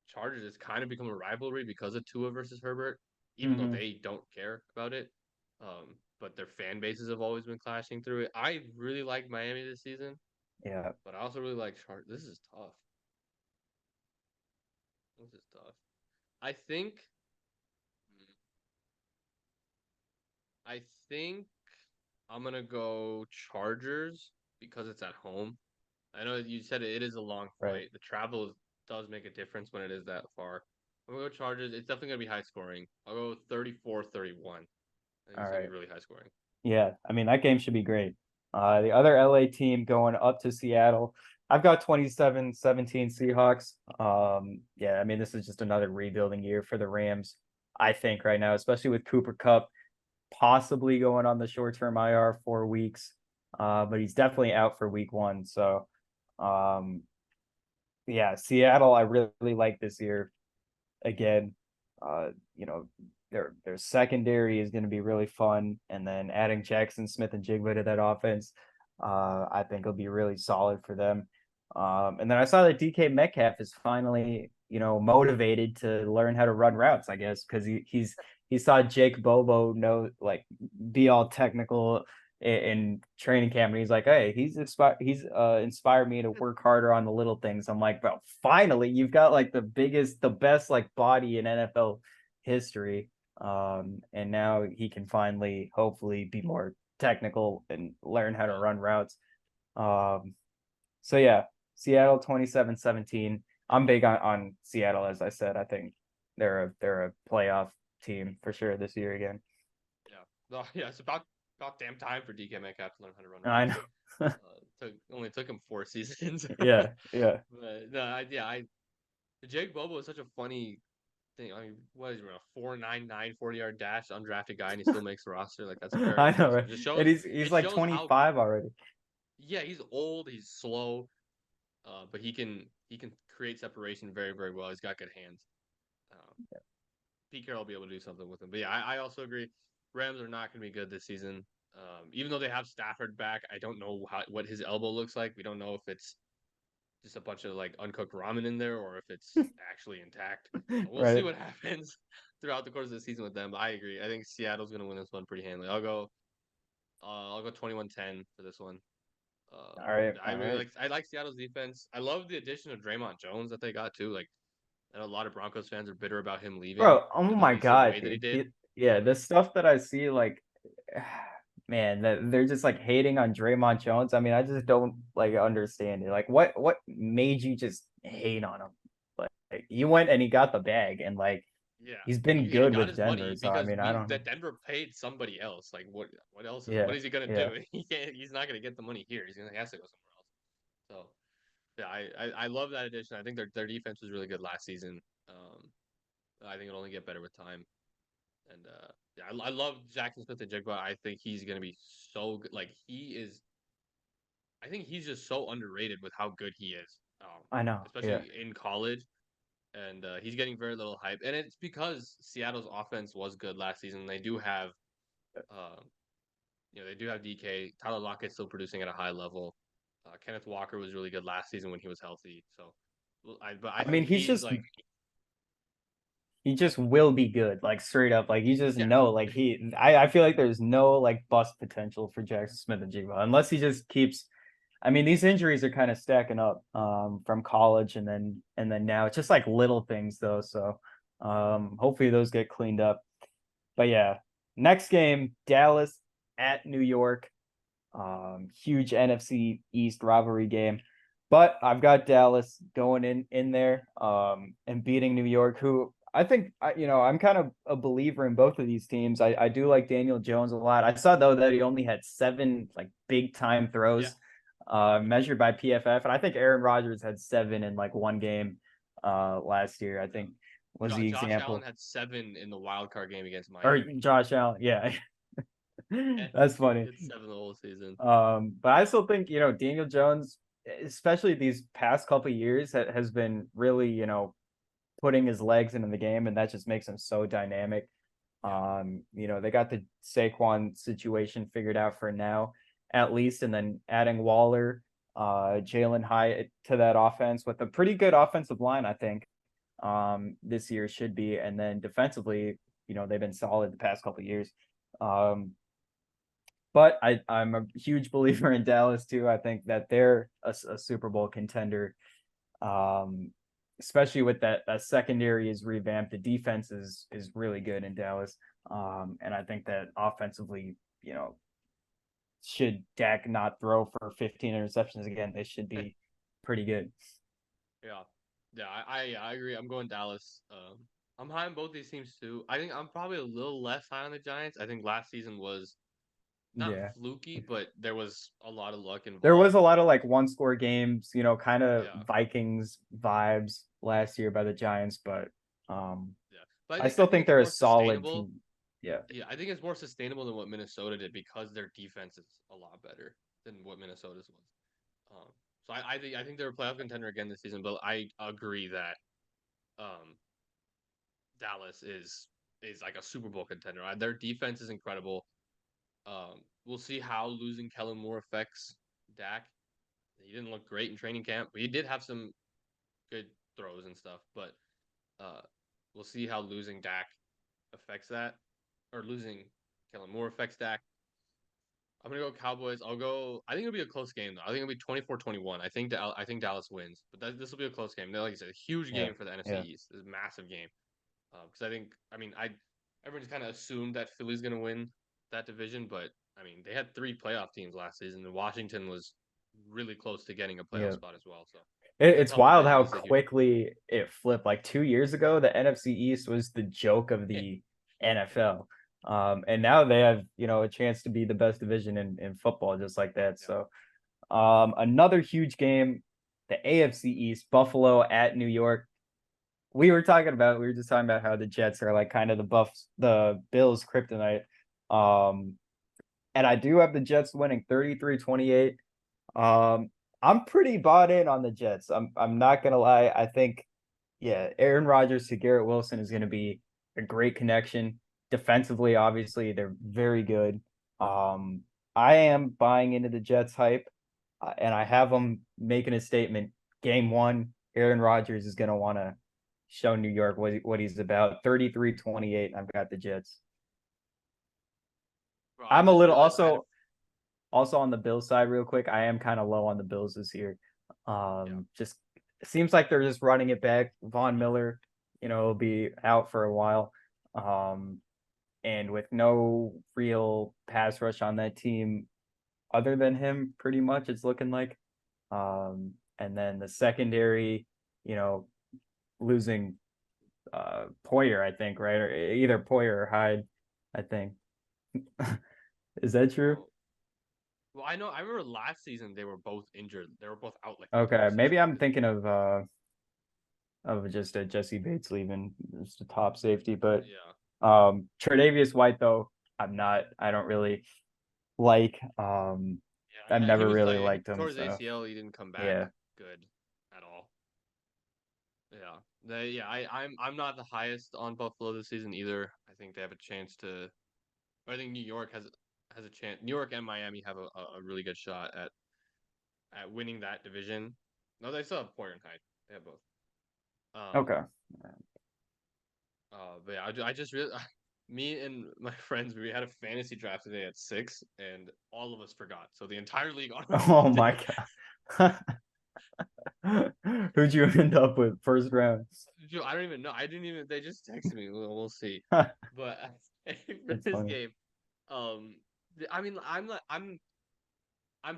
Chargers has kind of become a rivalry because of Tua versus Herbert, even though Hmm. they don't care about it. But their fan bases have always been clashing through it. I really like Miami this season, Yeah. but I also really like Chargers. This is tough. This is tough. I think. I think I'm gonna go Chargers because it's at home. I know you said it is a long Right. flight. The travel does make a difference when it is that far. I'm gonna go Chargers. It's definitely gonna be high scoring. I'll go 34-31. I think All it's gonna be right. really high scoring. Yeah, I mean that game should be great. The other LA team going up to Seattle. I've got 27-17 Seahawks. Yeah, I mean this is just another rebuilding year for the Rams, I think right now, especially with Cooper Cup possibly going on the short-term IR 4 weeks. But he's definitely out for week one. So um yeah, Seattle I really like this year again. You know, their secondary is going to be really fun, and then adding Jackson Smith and Jigba to that offense, I think will be really solid for them. And then I saw that DK Metcalf is finally, motivated to learn how to run routes. I guess because he saw Jake Bobo know like be all technical in training camp, and he's like, hey, he's inspired me to work harder on the little things. I'm like, well, finally you've got like the best like body in NFL history, and now he can finally hopefully be more technical and learn how to Yeah, run routes. So yeah, Seattle 27-17. I'm big on Seattle, as I said. I think they're a playoff team for sure this year again. yeah, no, yeah. It's about damn time for DK Metcalf to learn how to run I routes. know. Only took him 4 seasons. Yeah, yeah. But no, I Jake Bobo is such a funny thing. I mean, what is he, a 4.99 40-yard dash, undrafted guy, and he still makes the roster? Like that's very I know, impressive. right? And he's It like shows how 25 already. yeah, he's old, he's slow, but he can create separation very, very well. He's got good hands. Um, Pete Carroll will be able to do something with him. But yeah, I also agree. Rams are not going to be good this season. Even though they have Stafford back, I don't know what his elbow looks like. We don't know if it's just a bunch of like uncooked ramen in there or if it's actually intact. So we'll see Right. what happens throughout the course of the season with them. But I agree. I think Seattle's going to win this one pretty handily. I'll go 21-10 for this one. All right. I All really right. like Seattle's defense. I love the addition of Draymond Jones that they got too. Like I know a lot of Broncos fans are bitter about him leaving Bro, oh and my releasing the God, way that he dude. did. Yeah, But the stuff that I see, like, man, that they're just like hating on Draymond Jones. I mean, I just don't like understand it. Like, what made you just hate on him? Like you went and he got the bag, and like yeah, he's been he good got with his Denver. money So I because mean, I we don't know. that Denver paid somebody else. Like what else what Yeah, is he gonna yeah. do? He can't. He's not gonna get the money here. He has to go somewhere else. So yeah, I love that addition. I think their defense was really good last season. I think it'll only get better with time. And yeah, I love Jackson Smith and Jigba. I think he's gonna be so good. Like he is. I think he's just so underrated with how good he is. I know. Yeah, Especially in college. And he's getting very little hype, and it's because Seattle's offense was good last season. Uh, they do have DK. Tyler Lockett's still producing at a high level. Kenneth Walker was really good last season when he was healthy. So, but I I mean, think he's like, he just will be good, like straight up. Like you just yeah, know, like I feel like there's no like bust potential for Jackson Smith and Jigba unless he just keeps. I mean, these injuries are kind of stacking up from college and then now. It's just like little things though. So hopefully those get cleaned up. But yeah, next game, Dallas at New York. Huge NFC East rivalry game. But I've got Dallas going in there and beating New York, who I think I'm kind of a believer in both of these teams. I do like Daniel Jones a lot. I saw though that he only had 7 like big time Yeah, throws measured by PFF, and I think Aaron Rodgers had 7 in like one game last year. I yeah. think was the Josh Allen example. had 7 in the wild card game against Or Miami. Josh Allen, yeah. Yeah, That's he funny. had 7 the whole season. But I still think, Daniel Jones, especially these past couple years, has been really, putting his legs into the game, and that just makes him so dynamic. Yeah, They got the Saquon situation figured out for now, at least, and then adding Waller, Jalen Hyatt to that offense with a pretty good offensive line, I think, this year should be. And then defensively, they've been solid the past couple years. Um, but I'm a huge believer in Dallas too. I think that they're a Super Bowl contender, um, especially with that secondary is revamped. The defense is really good in Dallas, and I think that offensively, should Dak not throw for 15 interceptions again, they should be pretty good. yeah, yeah. I agree. I'm going Dallas. I'm high on both these teams too. I think I'm probably a little less high on the Giants. I think last season was not Yeah. fluky, but there was a lot of luck There was involved. a lot of like one score games, kind of Yeah, Vikings vibes last year by the Giants, but yeah. But I I still think think it's they're a more solid sustainable. team. Yeah. Yeah, I think it's more sustainable than what Minnesota did because their defense is a lot better than what Minnesota's was. Um, so I think they're a playoff contender again this season, but I agree that um, Dallas is like a Super Bowl contender. Their defense is incredible. We'll see how losing Kellen Moore affects Dak. He didn't look great in training camp, but he did have some good throws and stuff. But uh, we'll see how losing Dak affects that, or losing Kellen Moore affects Dak. I'm gonna go Cowboys. I'll go. I think it'll be a close game though. I think it'll be 24-21. I think Dallas wins, but this will be a close game. Like I said, a huge Yeah. game for the NFC Yeah. East. It's a massive game. Because I mean, everyone's kind of assumed that Philly's gonna win that division, but I mean, they had 3 playoff teams last season, and Washington was really close to getting a playoff Yeah. spot as well. So it's a It's tough wild division. how It's a huge one. quickly it flipped. Like 2 years ago, the NFC East was the joke of Yeah, the yeah, NFL. And now they have, a chance to be the best division in football, just like that. yeah. So, another huge game, the AFC East, Buffalo at New York. We were just talking about how the Jets are like kind of the Bills kryptonite. Um, and I do have the Jets winning 33-28. Um, I'm pretty bought in on the Jets. I'm not gonna lie. I think, yeah, Aaron Rodgers to Garrett Wilson is gonna be a great connection. Defensively, obviously, they're very good. Um, I am buying into the Jets hype, and I have them making a statement. Game one, Aaron Rodgers is gonna want to show New York what he's about. 33-28. I've got the Jets. Bro, I I'm a just little realized I had a also on the Bills side, real quick. I am kind of low on the Bills this year. yeah. Just it seems like they're just running it back. Von Miller, will be out for a while. Um, and with no real pass rush on that team other than him, pretty much it's looking like. And then the secondary, you know, losing Poyer, I think, right? Or either Poyer or Hyde, I think. Is that true? Well, well, I know. I remember last season they were both injured. They were both out like Okay, 5 or 6 maybe I'm weeks. thinking of just Jesse Bates leaving as the top safety, but Yeah, Tre'Davious White though, I don't really like. I've yeah. He never was really like liked him, towards so ACL. He didn't come back yeah. good at all. Yeah, I'm not the highest on Buffalo this season either. I think they have a chance to. Or I think New York has a chance. New York and Miami have a really good shot at winning that division. No, they still have Poyer and Hyde. They have both. Um. Okay. But yeah, I just really. Me and my friends, we had a fantasy draft today at 6, and all of us forgot. So the entire league Oh automatically my did. god. Who'd you end up with first round? Dude, I don't even know. I didn't even. They just texted me. We'll see. But for That's this funny. game, um, I mean, I'm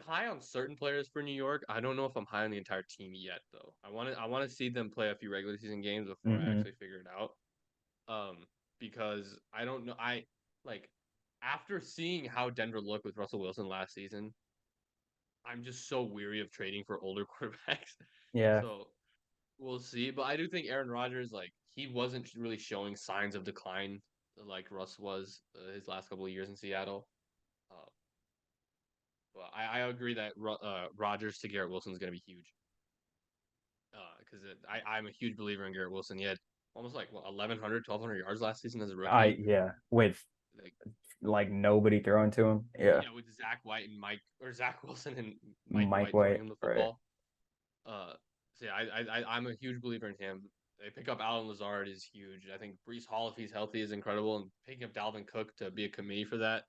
high on certain players for New York. I don't know if I'm high on the entire team yet, though. I want to see them play a few regular season games before I Hmm. actually figure it out. Um, because I don't know. I like after seeing how Denver looked with Russell Wilson last season, I'm just so weary of trading for older quarterbacks. Yeah, So we'll see. But I do think Aaron Rodgers, like, he wasn't really showing signs of decline like Russ was his last couple of years in Seattle. Uh, but I agree that Rodgers to Garrett Wilson is going to be huge. Because I'm a huge believer in Garrett Wilson. He had almost like what 1,100, 1,200 yards last season as a rookie. yeah, with Like, like nobody throwing to him. Yeah, yeah, with Zach White and Mike or Zach Wilson and Mike Mike White throwing White, him the right? football. Uh, so yeah, I'm a huge believer in him. They pick up Alan Lazard is huge. I think Brees Hall, if he's healthy, is incredible, and picking up Dalvin Cook to be a committee for that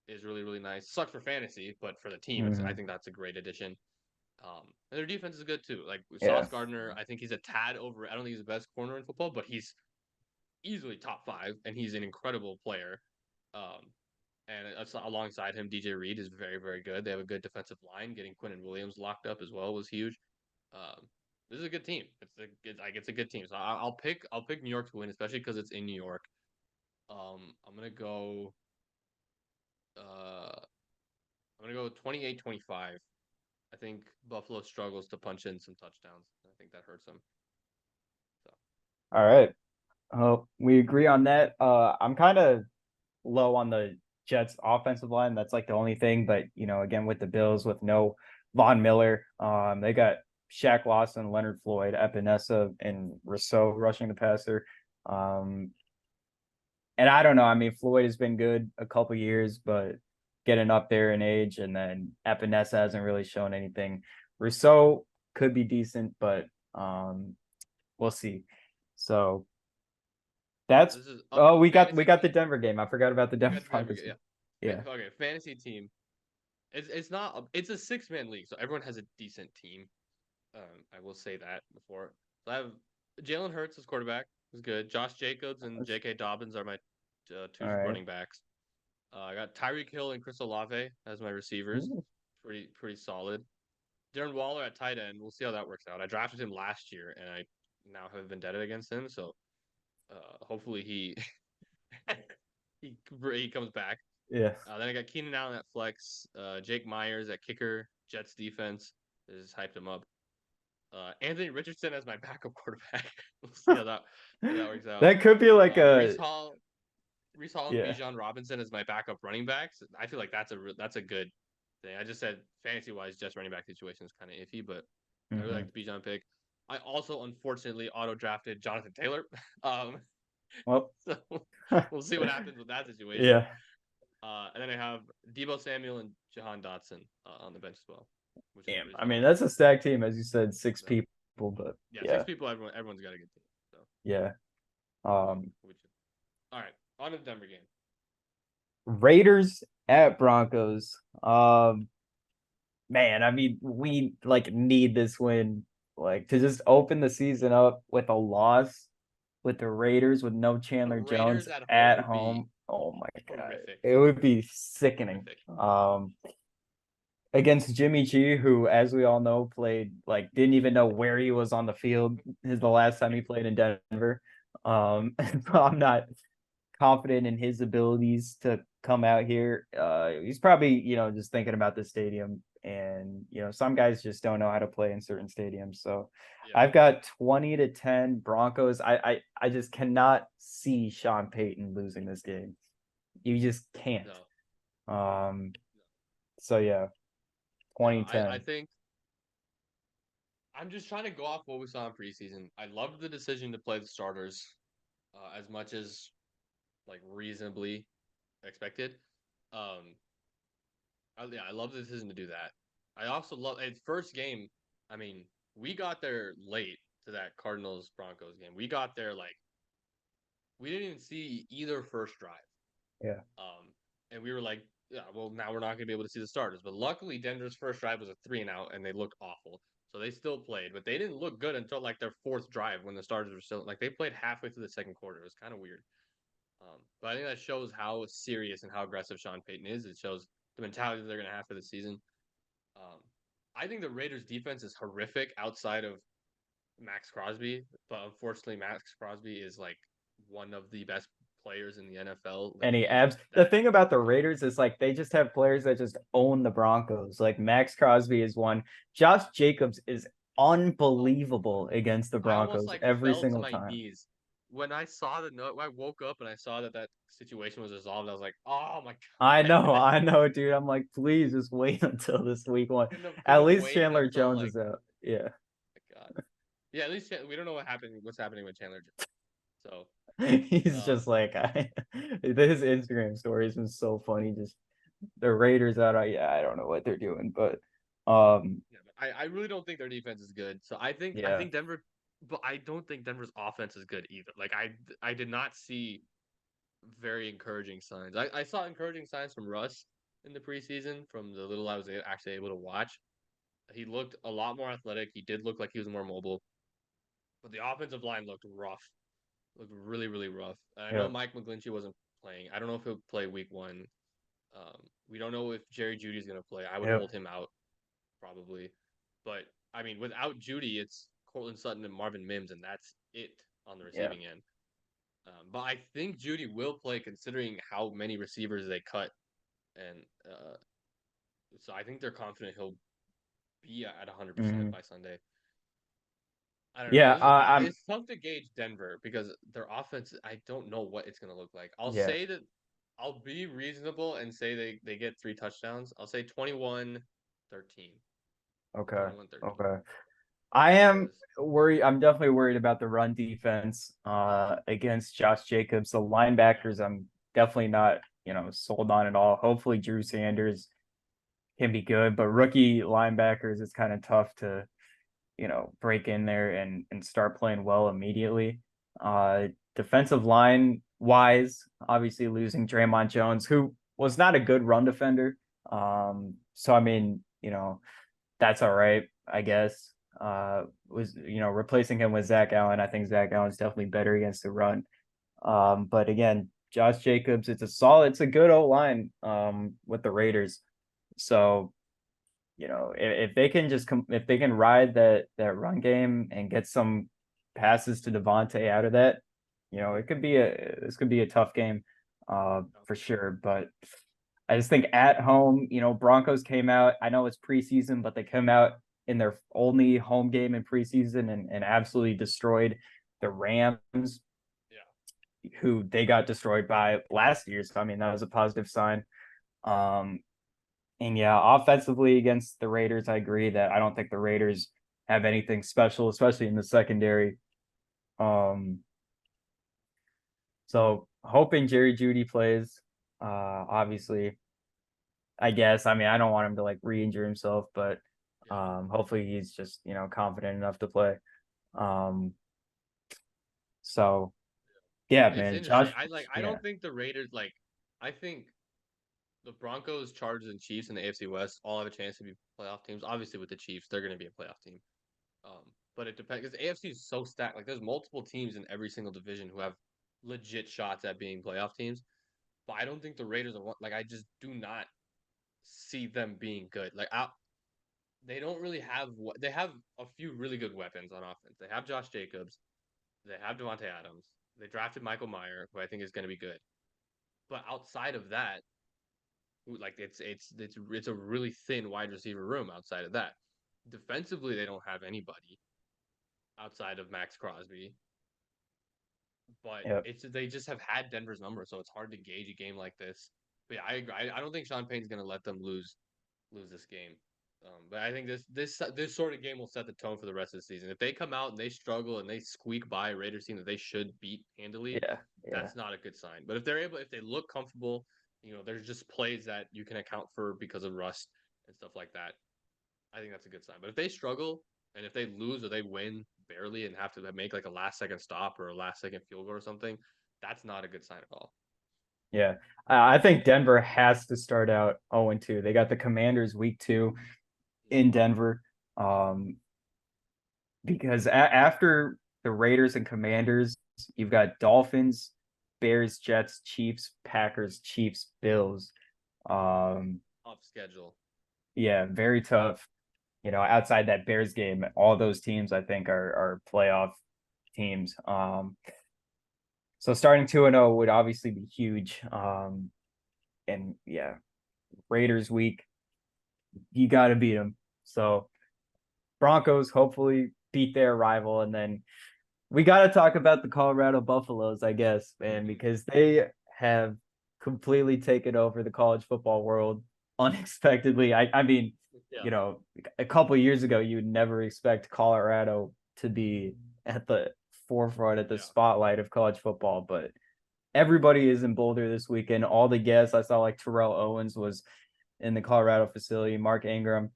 is really really nice. Sucks for fantasy, but for the team, I Hmm. think that's a great addition. And their defense is good too. Like Yeah. Sauce Gardner, I think he's a tad over. I don't think he's the best corner in football, but he's easily top five, and he's an incredible player. Um, and alongside him, DJ Reed is very, very good. They have a good defensive line. Getting Quinton Williams locked up as well was huge. Um, this is a good team. It's a good team. So I'll pick New York to win, especially because it's in New York. I'm gonna go. Uh, I'm gonna go 28-25. I think Buffalo struggles to punch in some touchdowns. I think that hurts them. So All right. We agree on that. I'm kind of low on the Jets offensive line. That's like the only thing. But again, with the Bills with no Von Miller, they got Shaq Lawson, Leonard Floyd, Epinesa, and Rousseau rushing the passer. Um, and I don't know. I mean, Floyd has been good a couple years, but getting up there in age, and then Epinesa hasn't really shown anything. Rousseau could be decent, but we'll see. So that's this is we got fantasy the team. Denver game. I forgot about the We Denver got the Denver Broncos game. game. Yeah. Yeah. Okay. Fantasy team. It's not. It's a 6-man league, so everyone has a decent team. I will say that before. So I have Jalen Hurts as quarterback. Is good. Josh Jacobs and J.K. Dobbins are my All two right. running backs. I got Tyreek Hill and Chris Olave as my receivers. Ooh. Pretty solid. Darren Waller at tight end. We'll see how that works out. I drafted him last year, and I now have vendetta against him. So hopefully he he comes back. Yeah. Then I got Keenan Allen at flex. Jake Myers at kicker. Jets defense just hyped him up. Anthony Richardson as my backup quarterback. We'll see how that works out. That could be like Uh, a Brees Hall, Brees Hall and yeah. Bijan Robinson as my backup running backs. I feel like that's a good thing. I just said fantasy wise, just running back situation is kind of iffy, but I really Hmm. like the Bijan pick. I also unfortunately auto drafted Jonathan Taylor. Um, Well, so we'll see what happens with that situation. yeah. And then I have Debo Samuel and Jahan Dotson on the bench as well, which is Damn. pretty I mean, solid. that's a stack team, as you said, six So people, but yeah, six yeah. people. Everyone's got a good team. So Yeah. which all right, on to the Denver game. Raiders at Broncos. Man, I mean, we like need this win, like to just open the season up with a loss with the Raiders with no The Chandler Jones Raiders at home at would be home. Oh my God. horrific, It would be sickening. horrific. Against Jimmy G, who, as we all know, played like didn't even know where he was on the field is the last time he played in Denver. So I'm not confident in his abilities to come out here. He's probably, just thinking about the stadium. And, some guys just don't know how to play in certain stadiums. So Yeah, I've got 20-10 Broncos. I just cannot see Sean Payton losing this game. You just can't. no, Um, so yeah, no. 2010. I think I'm just trying to go off what we saw in preseason. I loved the decision to play the starters as much as like reasonably expected. Um, yeah, I love the decision to do that. I also love its first game. I mean, we got there late to that Cardinals Broncos game. We got there like we didn't even see either first drive. Yeah. And we were like, yeah, well, now we're not going to be able to see the starters. But luckily, Denver's first drive was a 3-and-out, and they looked awful. So they still played, but they didn't look good until like their fourth drive when the starters were still like they played halfway through the second quarter. It was kind of weird. But I think that shows how serious and how aggressive Sean Payton is. It shows the mentality that they're going to have for the season. Um, I think the Raiders' defense is horrific outside of Max Crosby, but unfortunately, Max Crosby is like one of the best players in the NFL. Like Any abs. The that. thing about the Raiders is like they just have players that just own the Broncos. Like Max Crosby is one. Josh Jacobs is Oh, unbelievable against the I almost Broncos like every fell to single my time. knees when I saw the note. I woke up and I saw that that situation was resolved. I was like, oh my god. I know, dude. I'm like, please just wait until this week one. At Couldn't least wait Chandler until Jones like, is out. Yeah. my god. Yeah, at least we don't know what happened. What's happening with Chandler Jones? So, He's um, just like his Instagram story has been so funny. Just the Raiders out. Yeah, I don't know what they're doing, but yeah, but I really don't think their defense is good. So I yeah, think Denver, but I don't think Denver's offense is good either. Like I did not see very encouraging signs. I saw encouraging signs from Russ in the preseason from the little I was actually able to watch. He looked a lot more athletic. He did look like he was more mobile, but the offensive line looked rough. Looked really rough. I know yeah, Mike McGlinchey wasn't playing. I don't know if he'll play week one. We don't know if Jerry Judy's going to play. I would yeah, hold him out probably. But I mean, without Judy, it's Cortland Sutton and Marvin Mims, and that's it on the yeah. receiving end. But I think Judy will play considering how many receivers they cut, and so I think they're confident he'll be at 100% Hmm. by Sunday. I don't know. Yeah, I'm It's tough to gauge Denver because their offense. I don't know what it's gonna look like. I'll yeah. say that I'll be reasonable and say they get 3 touchdowns. I'll say 21-13. Okay. 21-13. Okay. I am Because worried. I'm definitely worried about the run defense against Josh Jacobs. The yeah, linebackers, I'm definitely not, sold on at all. Hopefully Drew Sanders can be good, but rookie linebackers, it's kind of tough to, break in there and start playing well immediately. Defensive line wise, obviously losing Draymond Jones, who was not a good run defender. So I mean, that's all right, I guess. Was replacing him with Zach Allen. I think Zach Allen's definitely better against the run. But again, Josh Jacobs, it's a good O line with the Raiders. So if they can if they can ride that run game and get some passes to Devontae out of that, this could be a tough game, for sure. But I just think at home, Broncos came out. I know it's preseason, but they came out in their only home game in preseason and absolutely destroyed the Rams, yeah, who they got destroyed by last year. So I mean that was a positive sign. Um, and yeah, offensively against the Raiders, I agree that I don't think the Raiders have anything special, especially in the secondary. Um, so hoping Jerry Judy plays. Obviously, I guess. I mean, I don't want him to like re-injure himself, but yeah. hopefully he's just confident enough to play. Um, so yeah, It's man, interesting. Josh. I Yeah, don't think the Raiders like. I think the Broncos, Chargers, and Chiefs in the AFC West all have a chance to be playoff teams. Obviously, with the Chiefs, they're going to be a playoff team. Um, but it depends because AFC is so stacked. Like, there's multiple teams in every single division who have legit shots at being playoff teams. But I don't think the Raiders are one. Like, I just do not see them being good. They don't really have what they have a few really good weapons on offense. They have Josh Jacobs. They have Devontae Adams. They drafted Michael Meyer, who I think is going to be good. But outside of that, like it's a really thin wide receiver room outside of that. Defensively, they don't have anybody outside of Max Crosby, but yeah, it's they just have had Denver's number, so it's hard to gauge a game like this. But yeah, I agree. I don't think Sean Payne's gonna let them lose this game. But I think this sort of game will set the tone for the rest of the season. If they come out and they struggle and they squeak by a Raiders team that they should beat handily, yeah, yeah, that's not a good sign. But if they look comfortable, there's just plays that you can account for because of rust and stuff like that. I think that's a good sign. But if they struggle and if they lose or they win barely and have to make like a last second stop or a last second field goal or something, that's not a good sign at all. yeah. I think Denver has to start out 0-2. They got the Commanders week 2 in Denver. Um, because after the Raiders and Commanders, you've got Dolphins, Bears, Jets, Chiefs, Packers, Chiefs, Bills. Um, Off schedule. yeah, very tough. Outside that Bears game, all those teams I think are playoff teams. So starting 2-0 would obviously be huge. And yeah, Raiders week, you got to beat them. So Broncos hopefully beat their rival, and then we got to talk about the Colorado Buffaloes, I guess, man, Mhm. because they have completely taken over the college football world unexpectedly. I mean, Yeah, a couple years ago, you would never expect Colorado to be at the forefront, at the yeah, spotlight of college football, but everybody is in Boulder this weekend. All the guests I saw, like Terrell Owens was in the Colorado facility, Mark Ingram,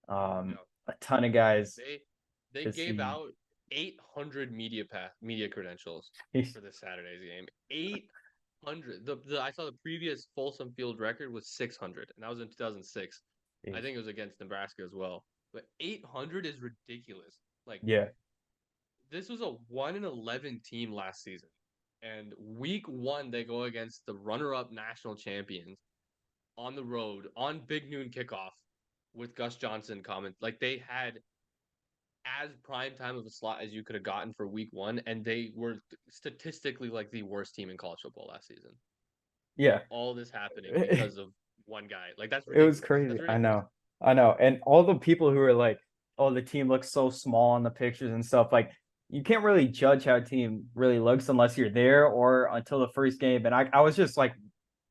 yeah. a ton of guys They they to gave see. out 800 media credentials for this Saturday's game. 800. The I saw the previous Folsom Field record was 600, and that was in 2006. I think it was against Nebraska as well. But 800 is ridiculous. Like Yeah, this was a 1-11 team last season, and week one they go against the runner-up national champions on the road on Big Noon kickoff with Gus Johnson comment. Like they had as prime time of a slot as you could have gotten for week one, and they were statistically like the worst team in college football last season. yeah. All this happening because of one guy. Like that's It was ridiculous. crazy. That's ridiculous. I know. And all the people who are like, oh, the team looks so small in the pictures and stuff, like you can't really judge how a team really looks unless you're there or until the first game. And I was just like,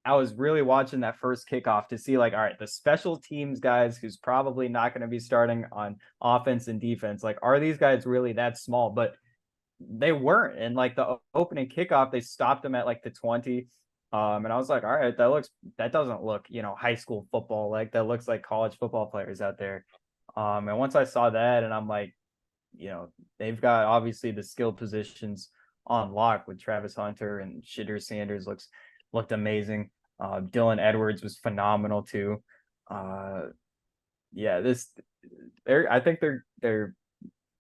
I was really watching that first kickoff to see like, all right, the special teams guys who's probably not going to be starting on offense and defense, like, are these guys really that small? But they weren't. And like the opening kickoff, they stopped them at like the 20. And I was like, all right, that doesn't look, high school football. Like that looks like college football players out there. And once I saw that, and I'm like, they've got obviously the skill positions on lock with Travis Hunter, and Shitter Sanders looked amazing. Dylan Edwards was phenomenal too. Uh, yeah, I think they're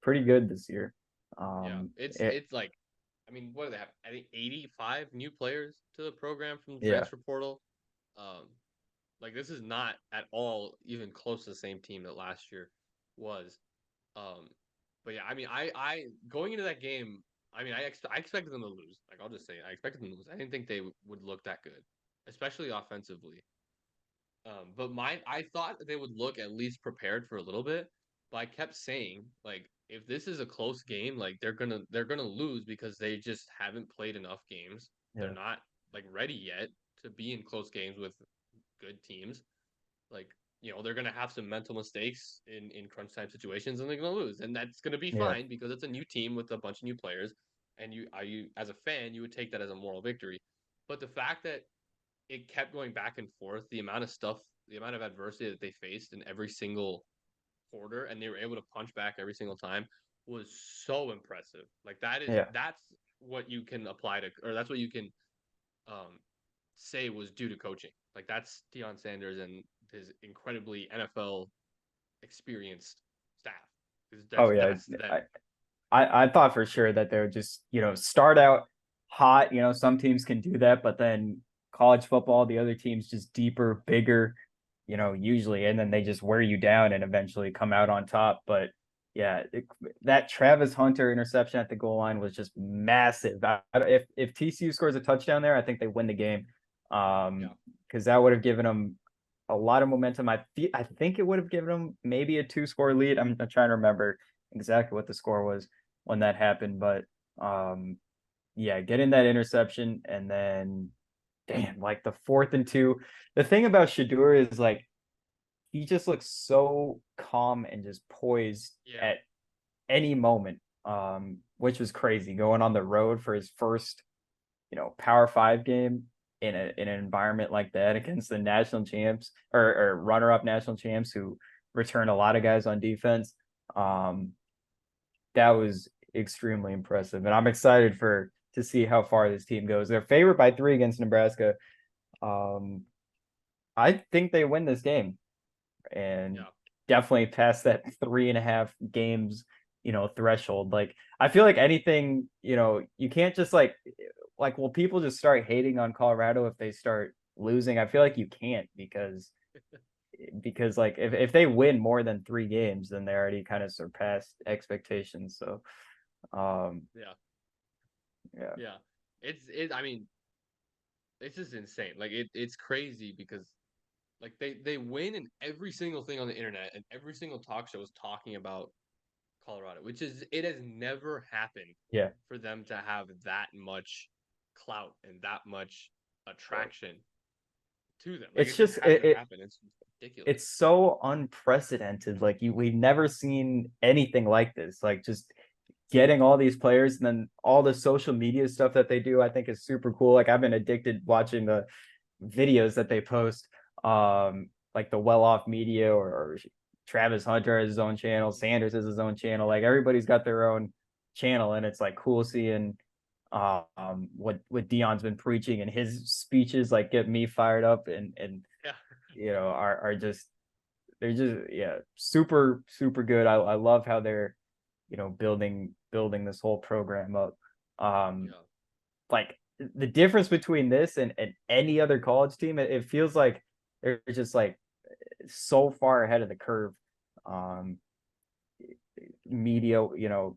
pretty good this year. Yeah, Um, it, it's like, I mean, what do they have? I think 85 new players to the program from the yeah, transfer portal. Um, like this is not at all even close to the same team that last year was. Um, but yeah, I mean, I going into that game, I mean, I expected them to lose. Like I'll just say, I expected them to lose. I didn't think they would look that good, especially offensively. But I thought that they would look at least prepared for a little bit. But I kept saying, like, if this is a close game, like they're gonna lose because they just haven't played enough games. They're yeah, not like ready yet to be in close games with good teams. Like, they're gonna have some mental mistakes in crunch time situations, and they're gonna lose, and that's gonna be yeah, fine because it's a new team with a bunch of new players, and you as a fan, you would take that as a moral victory. But the fact that it kept going back and forth, the amount of stuff, the amount of adversity that they faced in every single quarter, and they were able to punch back every single time was so impressive. Like yeah. that's what you can apply to, or that's what you can um, say was due to coaching. Like that's Deion Sanders and his incredibly NFL experienced staff. Because Oh that's yeah. that's them. I thought for sure that they would just, start out hot. Some teams can do that, but then college football, the other team's just deeper, bigger, usually, and then they just wear you down and eventually come out on top. But yeah, that Travis Hunter interception at the goal line was just massive. If TCU scores a touchdown there, I think they win the game. Yeah, Because that would have given them a lot of momentum. I think it would have given them maybe a two-score lead. I'm trying to remember exactly what the score was when that happened, but um, yeah, getting that interception and then damn, like the 4th and 2. The thing about Shadur is like he just looks so calm and just poised yeah, at any moment, which was crazy going on the road for his first, Power Five game in an environment like that against the national champs or runner up national champs who return a lot of guys on defense. Um, that was extremely impressive, and I'm excited for to see how far this team goes. They're favored by 3 against Nebraska. Um, I think they win this game and yeah. definitely pass that 3.5 games, threshold. Like I feel like anything, you can't just will people just start hating on Colorado if they start losing? I feel like you can't because like if they win more than 3 games, then they already kind of surpassed expectations. So um Yeah, yeah. yeah. I mean, it's just insane. Like it's crazy because like they win in every single thing on the internet and every single talk show is talking about Colorado, which is it has never happened Yeah. for them to have that much clout and that much Yeah. attraction to them. Like It's it just just it, hasn't it happened. It's ridiculous. it's so unprecedented. Like we've never seen anything like this. Like just getting all these players and then all the social media stuff that they do, I think is super cool. Like I've been addicted watching the videos that they post, like the well off media or Travis Hunter has his own channel, Sanders has his own channel. Like everybody's got their own channel, and it's like cool seeing what Dion's been preaching and his speeches like get me fired up and Yeah. are just they're just yeah super good. I love how they're building this whole program up. Um, Yeah. like the difference between this and any other college team, it feels like they're just like so far ahead of the curve. Um, media, Yeah.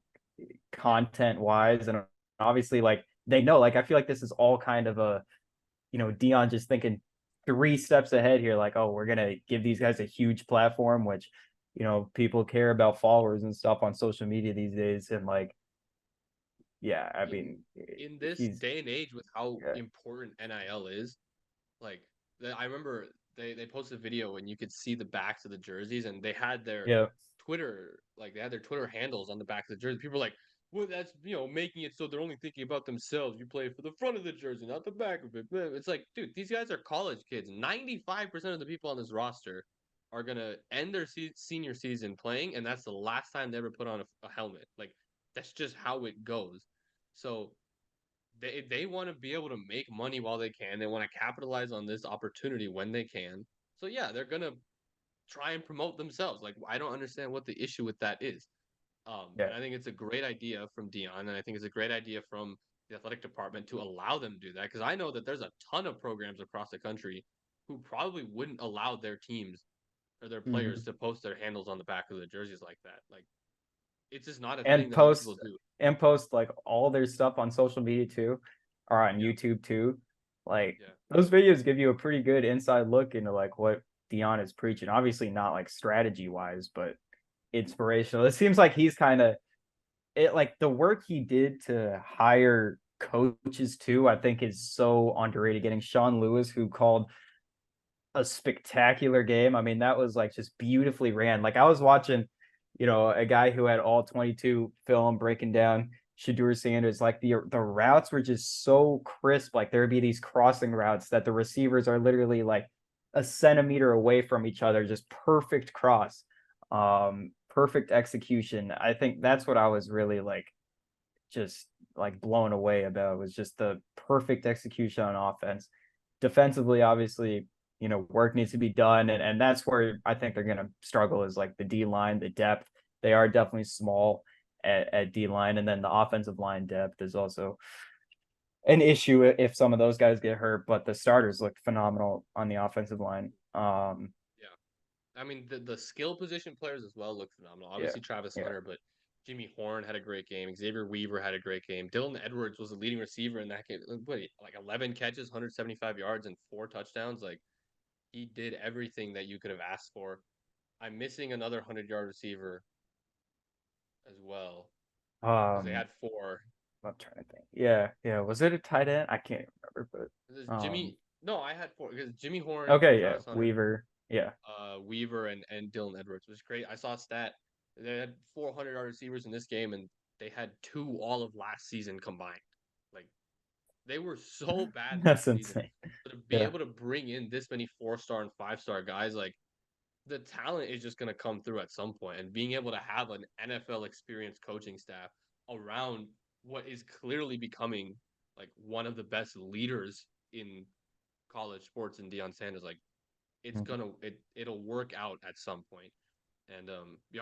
content wise, and obviously like they know. Like I feel like this is all kind of a Dion just thinking 3 steps ahead here. Like, oh, we're gonna give these guys a huge platform, which people care about followers and stuff on social media these days, and like yeah, I in mean in this he's day and age with how yeah important NIL is, like I remember they posted a video and you could see the backs of the jerseys and they had their yeah. Twitter like they had their Twitter handles on the back of the jersey. People were like, well, that's making it so they're only thinking about themselves. You play for the front of the jersey, not the back of it. It's like, dude, these guys are college kids. 95% of the people on this roster are gonna end their senior season playing, and that's the last time they ever put on a helmet. Like that's just how it goes. So they want to be able to make money while they can. They want to capitalize on this opportunity when they can. So yeah, they're gonna try and promote themselves. Like I don't understand what the issue with that is. Yeah. And I think it's a great idea from Dion, and I think it's a great idea from the athletic department to allow them to do that because I know that there's a ton of programs across the country who probably wouldn't allow their teams or their players Mhm. to post their handles on the back of the jerseys like that. Like it's just not a thing and that many people post do. and post like all their stuff on social media too, or on Yeah, YouTube too. Like yeah, those videos give you a pretty good inside look into like what Dion is preaching. Obviously not like strategy wise, but inspirational. It seems like he's kind of it like the work he did to hire coaches too, I think is so underrated. Getting Sean Lewis, who called a spectacular game. I mean, that was like just beautifully ran. Like I was watching, a guy who had all 22 film breaking down Shadur Sanders. Like the routes were just so crisp. Like there would be these crossing routes that the receivers are literally like a centimeter away from each other, just perfect cross. Perfect execution. I think that's what I was really like just like blown away about was just the perfect execution on offense. Defensively, obviously, work needs to be done, and that's where I think they're gonna struggle is like the D line, the depth. They are definitely small at D line, and then the offensive line depth is also an issue if some of those guys get hurt. But the starters look phenomenal on the offensive line. yeah. I mean, the skill position players as well look phenomenal. Yeah, Obviously, Travis yeah. Hunter, but Jimmy Horn had a great game. Xavier Weaver had a great game. Dylan Edwards was the leading receiver in that game. What, like 11 catches, 175 yards, and 4 touchdowns. Like he did everything that you could have asked for. I'm missing another 100-yard receiver as well because they Um, had four. I'm trying to think. Yeah, yeah. Was it a tight end? I can't remember, There's but Jimmy. No, I had four because Jimmy Horn, okay, yeah. Travis Hunter, Weaver, yeah. Weaver and Dylan Edwards, which is great. I saw a stat. They had 400-yard receivers in this game, and they had two all of last season combined. Like they were so bad That's last season. insane. So to be Yeah. able to bring in this many 4-star and 5-star guys, like the talent is just going to come through at some point. And being able to have an NFL experienced coaching staff around what is clearly becoming like one of the best leaders in college sports in Deion Sanders, like Mhm. it'll work out at some point. And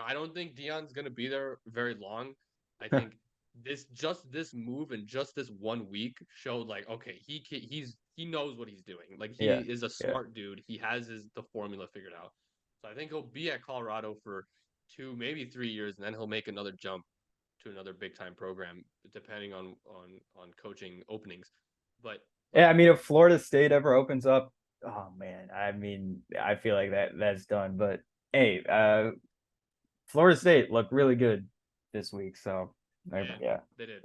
I don't think Dion's gonna be there very long. I think this move and just this 1 week showed like okay he knows what he's doing. Like he Yeah. is a Yeah. smart dude. He has the formula figured out. So I think he'll be at Colorado for 2 maybe 3 years and then he'll make another jump to another big time program, depending on coaching openings. But Yeah, like I mean, if Florida State ever opens up, oh man, I mean, I feel like that's done. But hey, Florida State looked really good this week, so yeah, yeah. they did.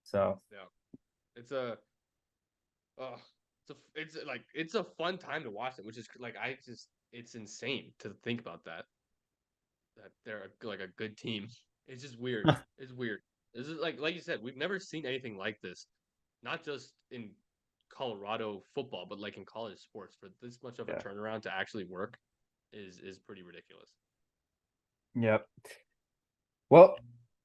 So Yeah, it's a uh, it's a fun time to watch it, which is like I just it's insane to think about that they're like a good team. It's just weird. It's weird. This is like you said, we've never seen anything like this, not just in Colorado football, but like in college sports for this much of a yeah, turnaround to actually work is pretty ridiculous. yep. Well,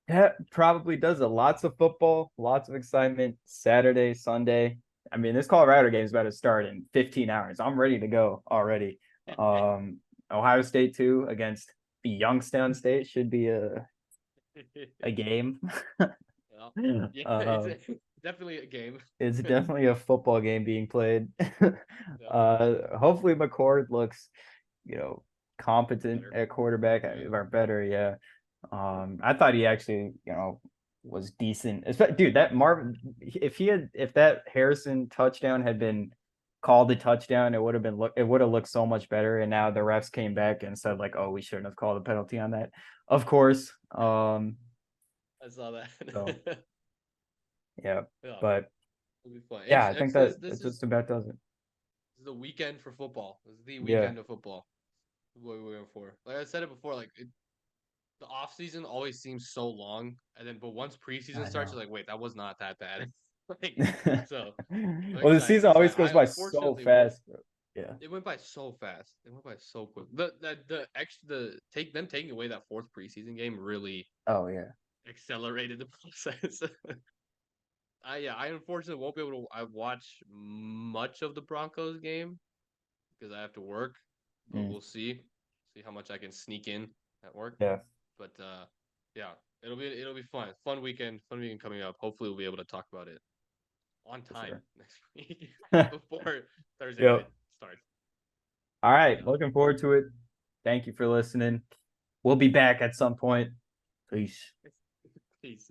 that probably does it. Lots of football, lots of excitement. Saturday, Sunday. I mean, this Colorado game is about to start in 15 hours. I'm ready to go already. Um, Ohio State too against the Youngstown State should be a game. Well, yeah, it's uh, definitely a game. it's definitely a football game being played. Yeah, Hopefully McCord looks, competent better. at quarterback Yeah. or better. Yeah. I thought he actually, was decent. Dude, that Marvin, if that Harrison touchdown had been called a touchdown, it would have looked so much better. And now the refs came back and said like, oh, we shouldn't have called a penalty on that. Of course. I saw So that. yeah, Yeah, but it'll be fun. yeah, I think that This it just about does it. is the weekend for football. This is the Yeah. weekend of football. What we're waiting for. Like I said it before, the off season always seems so long, and then but once preseason I starts, know. you're like, wait, that was not that bad. Like, so I'm Well, the excited. I'm season always excited. goes I by so unfortunately won't. fast, bro. Yeah. It went by so fast. It went by so quick. The extra taking away that fourth preseason game really Oh yeah. accelerated the process. I unfortunately won't be able to I watch much of the Broncos game because I have to work, but Mm, we'll see how much I can sneak in at work. yeah, But yeah, it'll be fun. Fun weekend coming up. Hopefully we'll be able to talk about it on for time sure. next week before Thursday night Yep. starts. All But right. Looking forward to it. Thank you for listening. We'll be back at some point. Peace. peace.